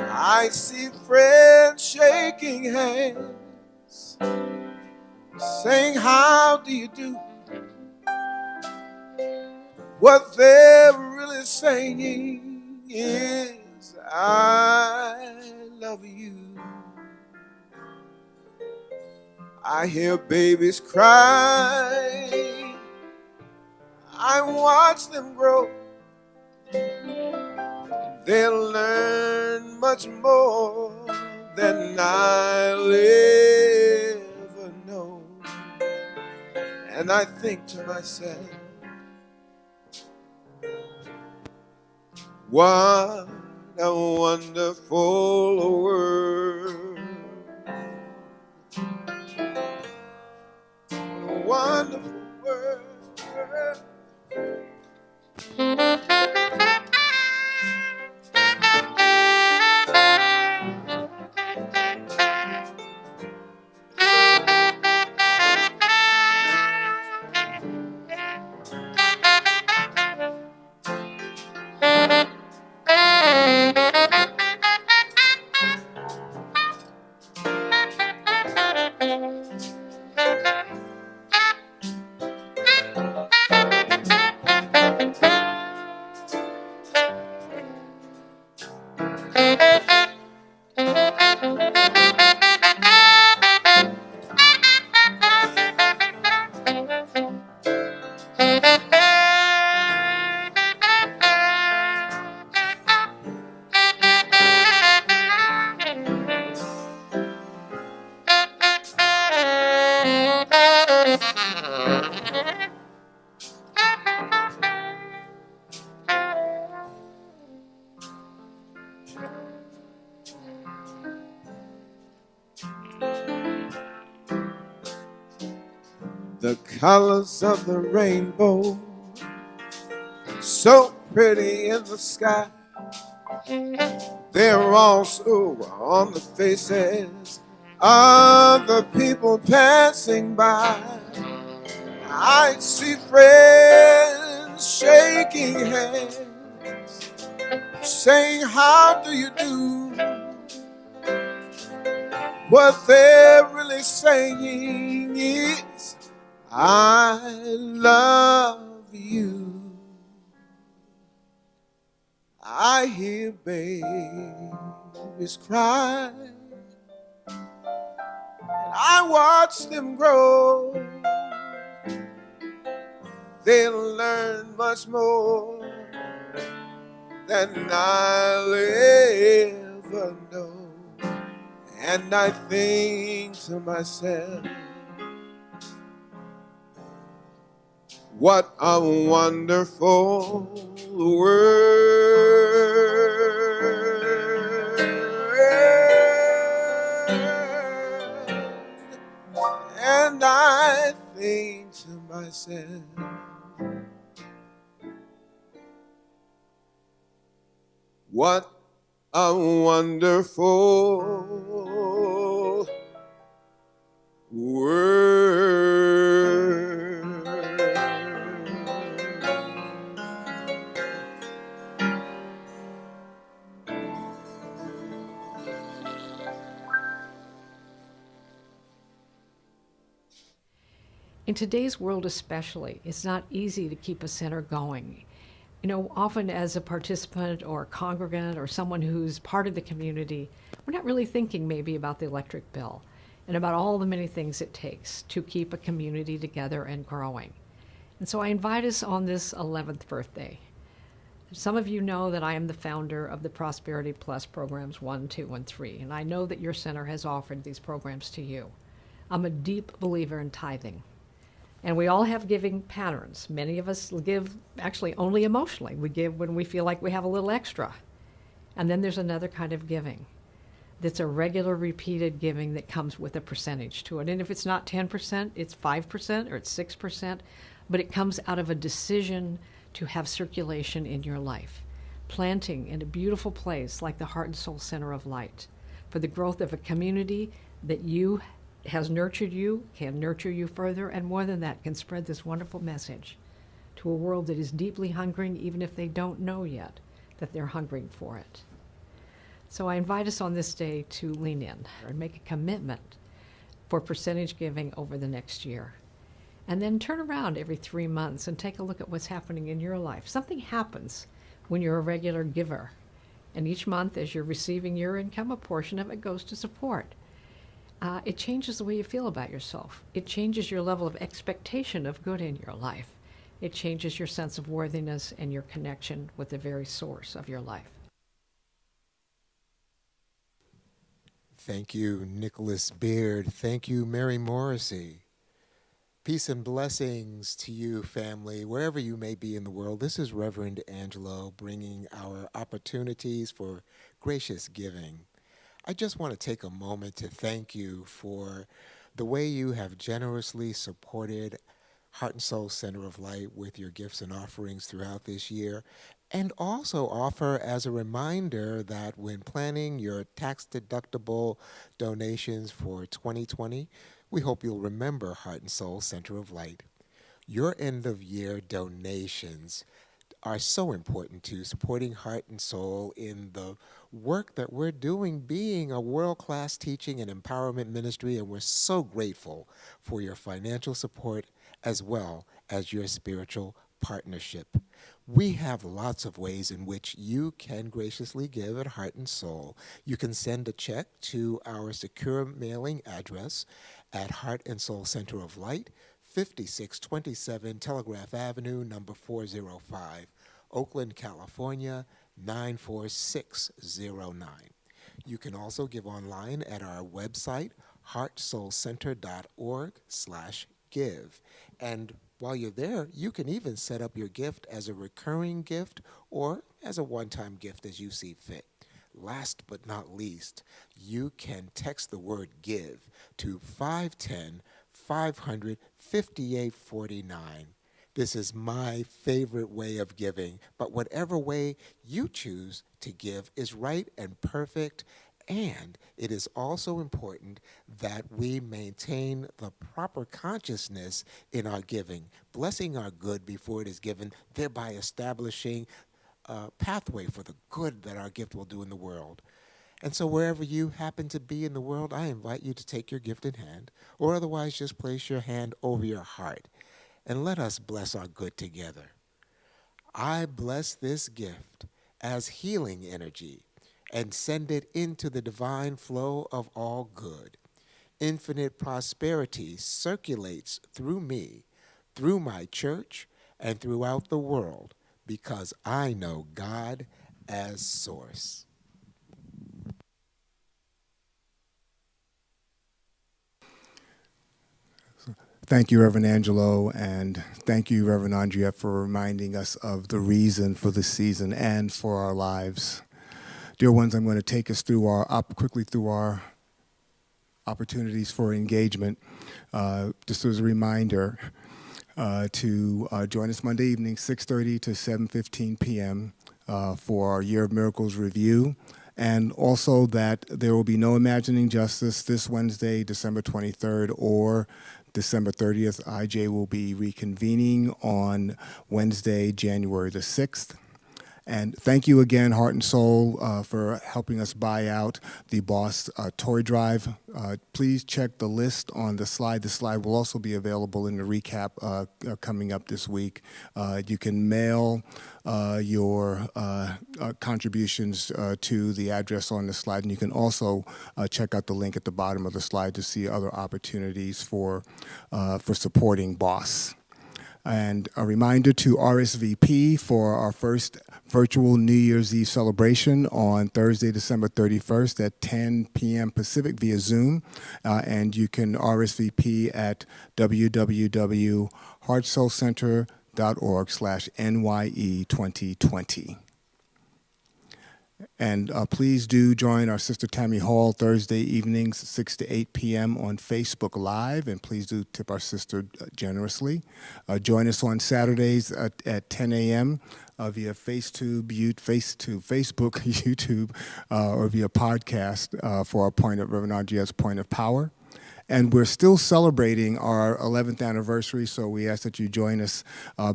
I see friends shaking hands, saying, how do you do? What they're really saying is, I love you. I hear babies cry, I watch them grow. They'll learn much more than I'll ever know. And I think to myself, what a wonderful world. What a wonderful world. The colors of the rainbow, so pretty in the sky, they're also on the faces of the people passing by. I see friends shaking hands, saying, how do you do? What they're really saying is, I love you. I hear babies cry, and I watch them grow. They'll learn much more than I'll ever know. And I think to myself, what a wonderful world. And I think to myself, what a wonderful world. In today's world especially, it's not easy to keep a center going. You know, often as a participant or a congregant or someone who's part of the community, we're not really thinking maybe about the electric bill and about all the many things it takes to keep a community together and growing. And so I invite us on this 11th birthday. Some of you know that I am the founder of the Prosperity Plus programs 1, 2, and 3, and I know that your center has offered these programs to you. I'm a deep believer in tithing. And we all have giving patterns. Many of us give actually only emotionally. We give when we feel like we have a little extra. And then there's another kind of giving that's a regular repeated giving that comes with a percentage to it. And if it's not 10%, it's 5% or it's 6%, but it comes out of a decision to have circulation in your life. Planting in a beautiful place like the Heart and Soul Center of Light for the growth of a community that has nurtured you, can nurture you further, and more than that, can spread this wonderful message to a world that is deeply hungering, even if they don't know yet that they're hungering for it. So I invite us on this day to lean in and make a commitment for percentage giving over the next year. And then turn around every 3 months and take a look at what's happening in your life. Something happens when you're a regular giver. And each month, as you're receiving your income, a portion of it goes to support. It changes the way you feel about yourself. It changes your level of expectation of good in your life. It changes your sense of worthiness and your connection with the very source of your life. Thank you, Nicholas Beard. Thank you, Mary Morrissey. Peace and blessings to you, family, wherever you may be in the world. This is Reverend Angelo bringing our opportunities for gracious giving. I just want to take a moment to thank you for the way you have generously supported Heart and Soul Center of Light with your gifts and offerings throughout this year, and also offer as a reminder that when planning your tax-deductible donations for 2020, we hope you'll remember Heart and Soul Center of Light. Your end-of-year donations are so important to supporting Heart and Soul in the work that we're doing, being a world-class teaching and empowerment ministry, and we're so grateful for your financial support as well as your spiritual partnership. We have lots of ways in which you can graciously give at Heart and Soul. You can send a check to our secure mailing address at Heart and Soul Center of Light, 5627 Telegraph Avenue, number 405, Oakland, California, 94609. You can also give online at our website, heartsoulcenter.org/give. And while you're there, you can even set up your gift as a recurring gift or as a one-time gift as you see fit. Last but not least, you can text the word GIVE to 510-500-5849. This is my favorite way of giving, but whatever way you choose to give is right and perfect, and it is also important that we maintain the proper consciousness in our giving, blessing our good before it is given, thereby establishing a pathway for the good that our gift will do in the world. And so wherever you happen to be in the world, I invite you to take your gift in hand, or otherwise just place your hand over your heart, and let us bless our good together. I bless this gift as healing energy and send it into the divine flow of all good. Infinite prosperity circulates through me, through my church, and throughout the world, because I know God as source. Thank you, Reverend Angelo, and thank you, Reverend Andrea, for reminding us of the reason for the season and for our lives. Dear ones, I'm going to take us through quickly through our opportunities for engagement. Just as a reminder to join us Monday evening, 6:30 to 7:15 p.m. For our Year of Miracles review. And also that there will be no Imagining Justice this Wednesday, December 23rd, or December 30th. IJ will be reconvening on Wednesday, January the 6th. And thank you again, Heart and Soul, for helping us buy out the Boss toy drive. Please check the list on the slide. The slide will also be available in the recap coming up this week. You can mail your contributions to the address on the slide, and you can also check out the link at the bottom of the slide to see other opportunities for supporting Boss. And a reminder to RSVP for our first virtual New Year's Eve celebration on Thursday, December 31st at 10 p.m. Pacific via Zoom. And you can RSVP at www.heartsoulcenter.org/NYE2020. And please do join our Sister Tammy Hall Thursday evenings, 6 to 8 p.m. on Facebook Live, and please do tip our sister generously. Join us on Saturdays at 10 a.m. Via Facebook, YouTube, or via podcast for our Reverend Andrea's Point of Power. And we're still celebrating our 11th anniversary, so we ask that you join us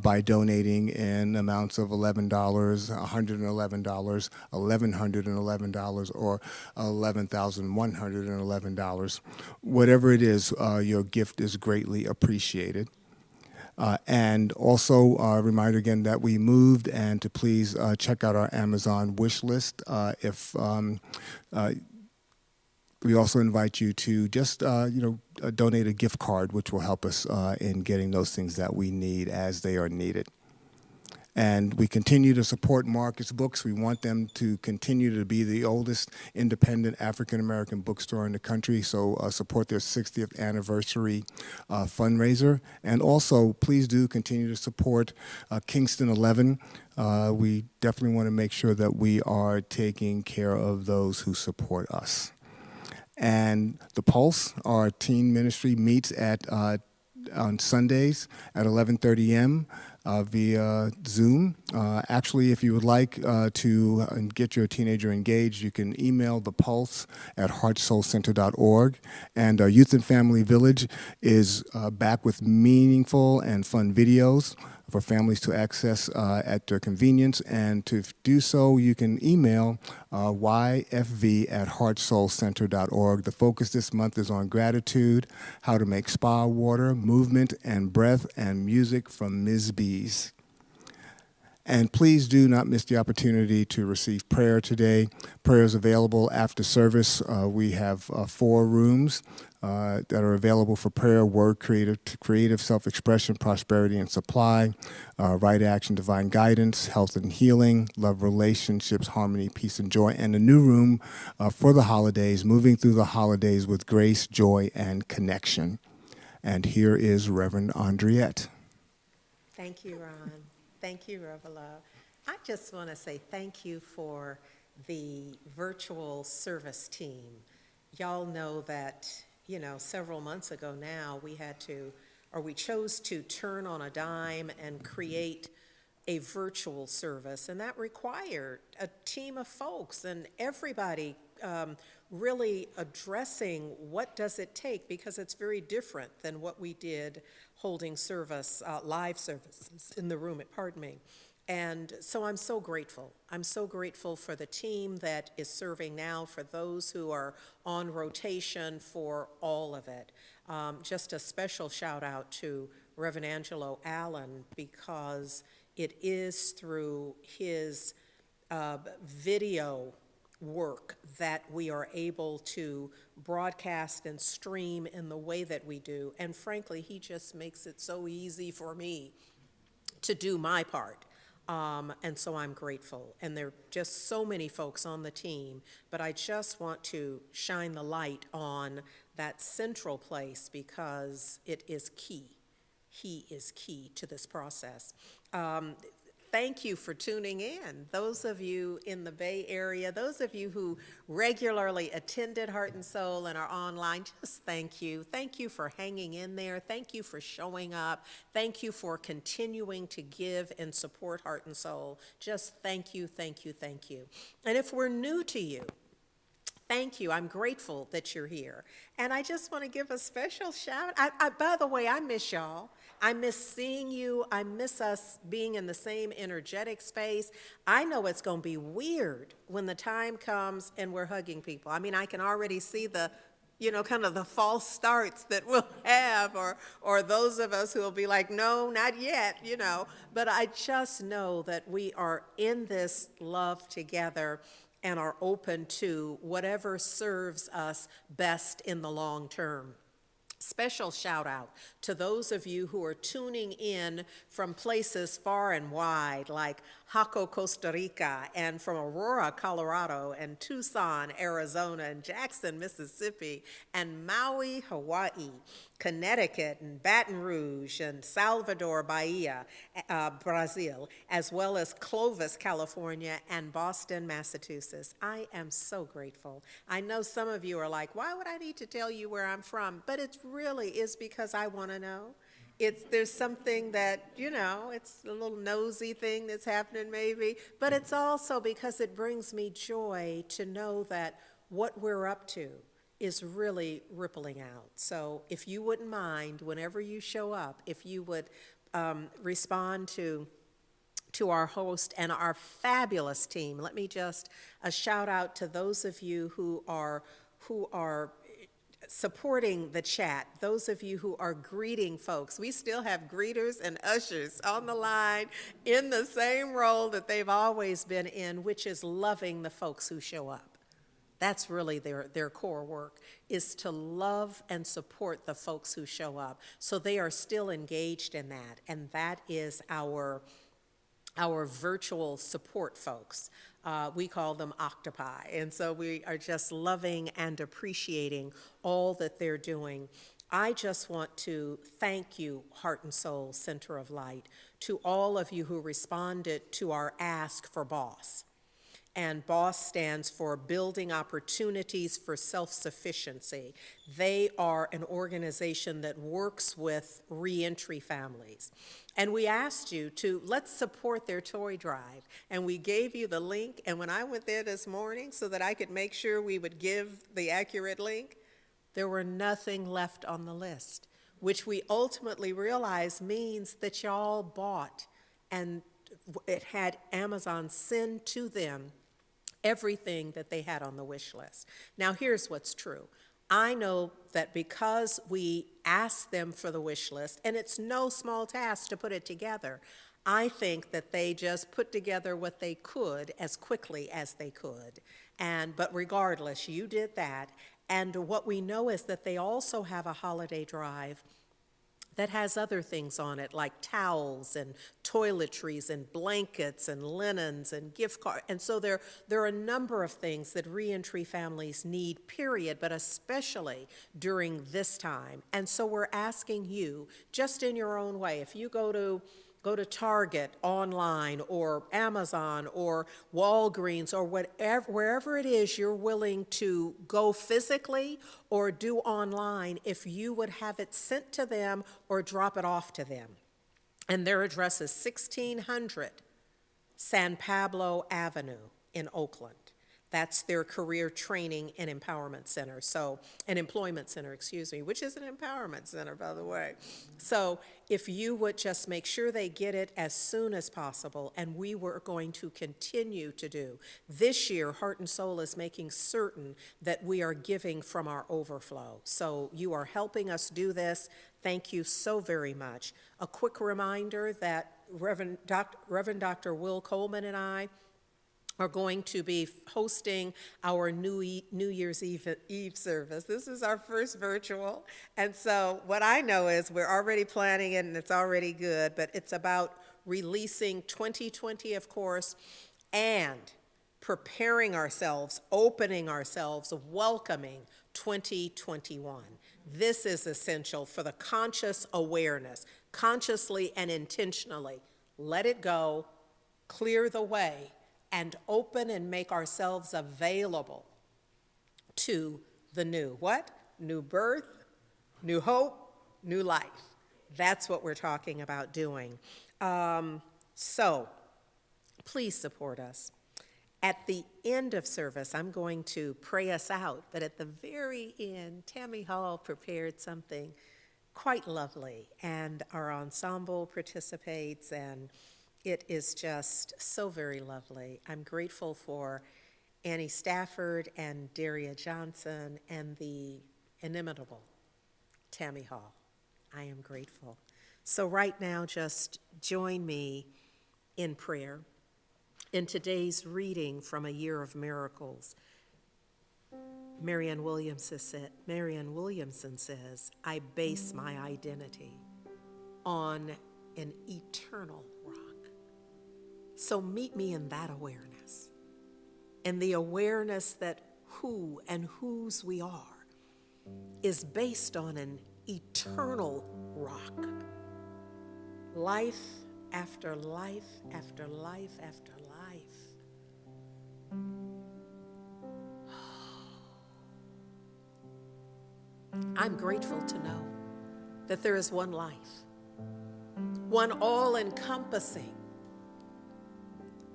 by donating in amounts of $11, $111, $1,111, or $11,111. Whatever it is, your gift is greatly appreciated. And also a reminder again that we moved, and to please check out our Amazon wish list. We also invite you to just, donate a gift card, which will help us in getting those things that we need as they are needed. And we continue to support Marcus Books. We want them to continue to be the oldest independent African-American bookstore in the country, so support their 60th anniversary fundraiser. And also, please do continue to support Kingston 11. We definitely want to make sure that we are taking care of those who support us. And the Pulse, our teen ministry, meets on Sundays at 11:30 a.m. Via Zoom. Actually, if you would like to get your teenager engaged, you can email the Pulse at heartsoulcenter.org. And our Youth and Family Village is back with meaningful and fun videos for families to access at their convenience. And to do so, you can email yfv@heartsoulcenter.org. The focus this month is on gratitude, how to make spa water, movement and breath, and music from Ms. B's. And please do not miss the opportunity to receive prayer today. Prayer is available after service. We have 4 rooms that are available for prayer: word, creative self-expression, prosperity and supply, right action, divine guidance, health and healing, love, relationships, harmony, peace and joy, and a new room for the holidays, moving through the holidays with grace, joy, and connection. And here is Reverend Andriette. Thank you, Ron. Thank you, Revelo. I just want to say thank you for the virtual service team. Y'all know that, several months ago now, we chose to turn on a dime and create a virtual service, and that required a team of folks and everybody really addressing what does it take, because it's very different than what we did holding service, live services in the room, And so I'm so grateful. I'm so grateful for the team that is serving now, for those who are on rotation, for all of it. Just a special shout out to Reverend Angelo Allen, because it is through his video work that we are able to broadcast and stream in the way that we do. And frankly, he just makes it so easy for me to do my part. And so I'm grateful. And there are just so many folks on the team, but I just want to shine the light on that central place, because it is key. He is key to this process. Thank you for tuning in. Those of you in the Bay Area, those of you who regularly attended Heart and Soul and are online, just thank you. Thank you for hanging in there. Thank you for showing up. Thank you for continuing to give and support Heart and Soul. Just thank you, thank you, thank you. And if we're new to you, thank you. I'm grateful that you're here. And I just want to give a special shout. By the way, I miss y'all. I miss seeing you. I miss us being in the same energetic space. I know it's going to be weird when the time comes and we're hugging people. I mean, I can already see the, kind of the false starts that we'll have, or those of us who will be like, no, not yet. But I just know that we are in this love together and are open to whatever serves us best in the long term. Special shout out to those of you who are tuning in from places far and wide, like Jaco, Costa Rica, and from Aurora, Colorado, and Tucson, Arizona, and Jackson, Mississippi, and Maui, Hawaii, Connecticut, and Baton Rouge, and Salvador, Bahia, Brazil, as well as Clovis, California, and Boston, Massachusetts. I am so grateful. I know some of you are like, why would I need to tell you where I'm from? But it really is because I want to know. There's something that, it's a little nosy thing that's happening maybe, but it's also because it brings me joy to know that what we're up to is really rippling out. So if you wouldn't mind, whenever you show up, if you would respond to our host and our fabulous team. Let me just a shout out to those of you who are supporting the chat, those of you who are greeting folks. We still have greeters and ushers on the line in the same role that they've always been in, which is loving the folks who show up. That's really their core work, is to love and support the folks who show up. So they are still engaged in that, and that is our virtual support folks. We call them octopi, and so we are just loving and appreciating all that they're doing. I just want to thank you, Heart and Soul Center of Light, to all of you who responded to our ask for BOSS. And BOSS stands for Building Opportunities for Self-Sufficiency. They are an organization that works with reentry families. And we asked you to, let's support their toy drive. And we gave you the link, and when I went there this morning so that I could make sure we would give the accurate link, there were nothing left on the list, which we ultimately realized means that y'all bought, and it had Amazon send to them everything that they had on the wish list. Now, here's what's true. I know that because we asked them for the wish list, and it's no small task to put it together, I think that they just put together what they could as quickly as they could. But regardless, you did that. And what we know is that they also have a holiday drive that has other things on it, like towels and toiletries and blankets and linens and gift cards. And so there are a number of things that reentry families need, period, but especially during this time. And so we're asking you, just in your own way, if you go to Target online or Amazon or Walgreens or wherever it is you're willing to go physically or do online, if you would have it sent to them or drop it off to them. And their address is 1600 San Pablo Avenue in Oakland. That's their career training and empowerment center. So, an employment center, which is an empowerment center, by the way. So, if you would just make sure they get it as soon as possible, and we were going to continue to do. This year, Heart and Soul is making certain that we are giving from our overflow. So, you are helping us do this. Thank you so very much. A quick reminder that Reverend Dr. Will Coleman and I are going to be hosting our New Year's Eve service. This is our first virtual, and so what I know is we're already planning it and it's already good, but it's about releasing 2020, of course, and preparing ourselves, opening ourselves, welcoming 2021. This is essential for the conscious awareness, consciously and intentionally. Let it go, clear the way, and open and make ourselves available to the new. What? New birth, new hope, new life. That's what we're talking about doing. So please support us. At the end of service, I'm going to pray us out, but at the very end, Tammy Hall prepared something quite lovely, and our ensemble participates, and it is just so very lovely. I'm grateful for Annie Stafford and Daria Johnson and the inimitable Tammy Hall. I am grateful. So right now, just join me in prayer. In today's reading from A Year of Miracles, Marianne Williamson says, I base my identity on an eternal rock. So meet me in that awareness, and the awareness that who and whose we are is based on an eternal rock. Life after life after life after life. I'm grateful to know that there is one life, one all-encompassing,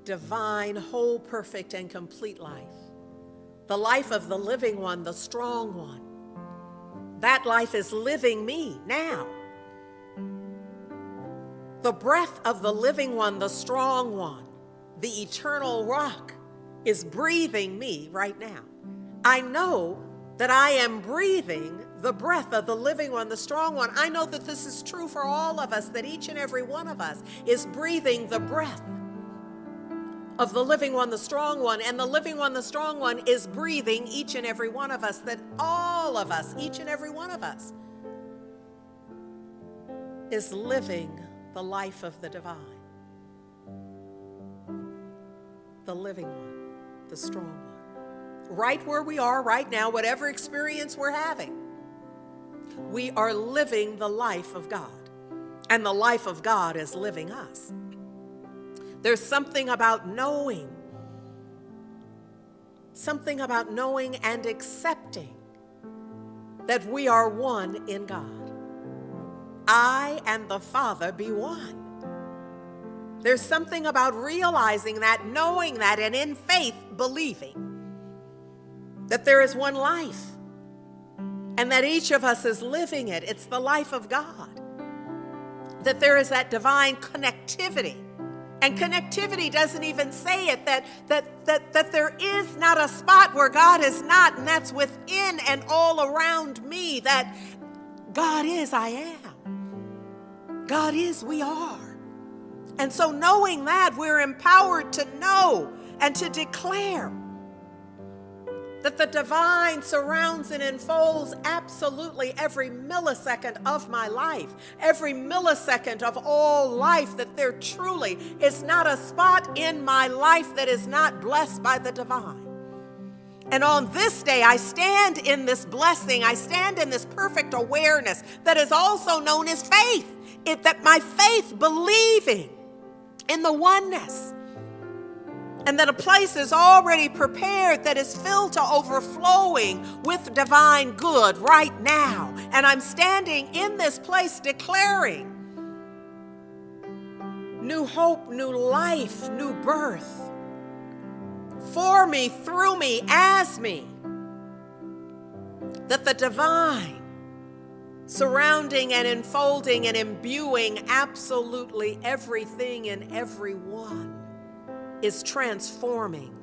divine, whole, perfect, and complete life. The life of the living one, the strong one. That life is living me now. The breath of the living one, the strong one, the eternal rock, is breathing me right now. I know that I am breathing the breath of the living one, the strong one. I know that this is true for all of us, that each and every one of us is breathing the breath of the living one, the strong one, and the living one, the strong one is breathing each and every one of us, that all of us, each and every one of us, is living the life of the divine. The living one, the strong one. Right where we are right now, whatever experience we're having, we are living the life of God, and the life of God is living us. There's something about knowing and accepting that we are one in God. I and the Father be one. There's something about realizing that, knowing that, and in faith believing that there is one life and that each of us is living it. It's the life of God. That there is that divine connectivity. And connectivity doesn't even say it, that there is not a spot where God is not, and that's within and all around me, that God is, I am. God is, we are. And so knowing that, we're empowered to know and to declare that the divine surrounds and enfolds absolutely every millisecond of my life, every millisecond of all life, that there truly is not a spot in my life that is not blessed by the divine. And on this day, I stand in this blessing, I stand in this perfect awareness that is also known as faith, that my faith believing in the oneness, and that a place is already prepared that is filled to overflowing with divine good right now. And I'm standing in this place declaring new hope, new life, new birth for me, through me, as me. That the divine surrounding and enfolding and imbuing absolutely everything and everyone is transforming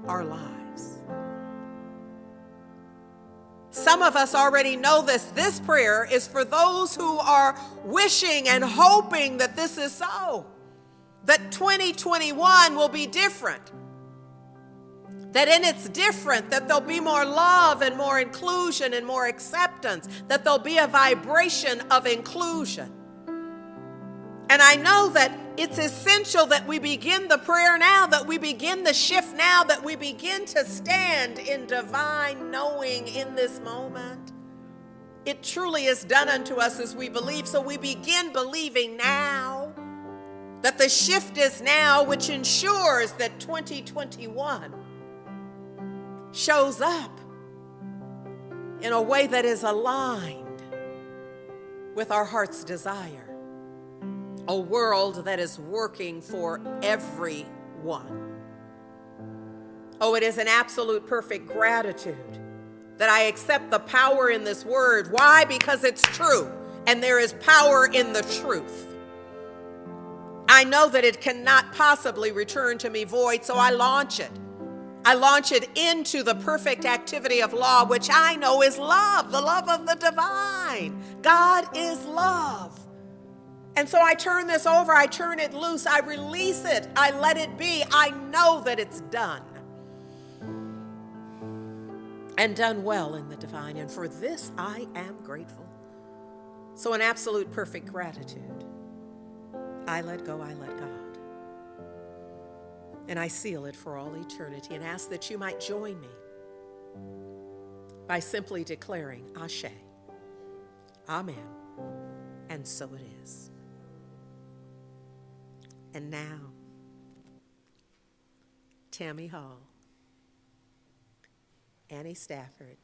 our lives. Some of us already know this. This prayer is for those who are wishing and hoping that this is so, that 2021 will be different, that in it's different, that there'll be more love and more inclusion and more acceptance, that there'll be a vibration of inclusion. And I know that it's essential that we begin the prayer now, that we begin the shift now, that we begin to stand in divine knowing in this moment. It truly is done unto us as we believe, so we begin believing now that the shift is now, which ensures that 2021 shows up in a way that is aligned with our heart's desire. A world that is working for everyone. Oh, it is an absolute perfect gratitude that I accept the power in this word. Why? Because it's true. and there is power in the truth. I know that it cannot possibly return to me void, so I launch it. I launch it into the perfect activity of law, which I know is love, the love of the divine. God is love. And so I turn this over, I turn it loose, I release it, I let it be. I know that it's done. And done well in the divine. And for this, I am grateful. So in absolute perfect gratitude, I let go, I let God. And I seal it for all eternity and ask that you might join me by simply declaring Ashe, Amen, and so it is. And now, Tammy Hall, Annie Stafford.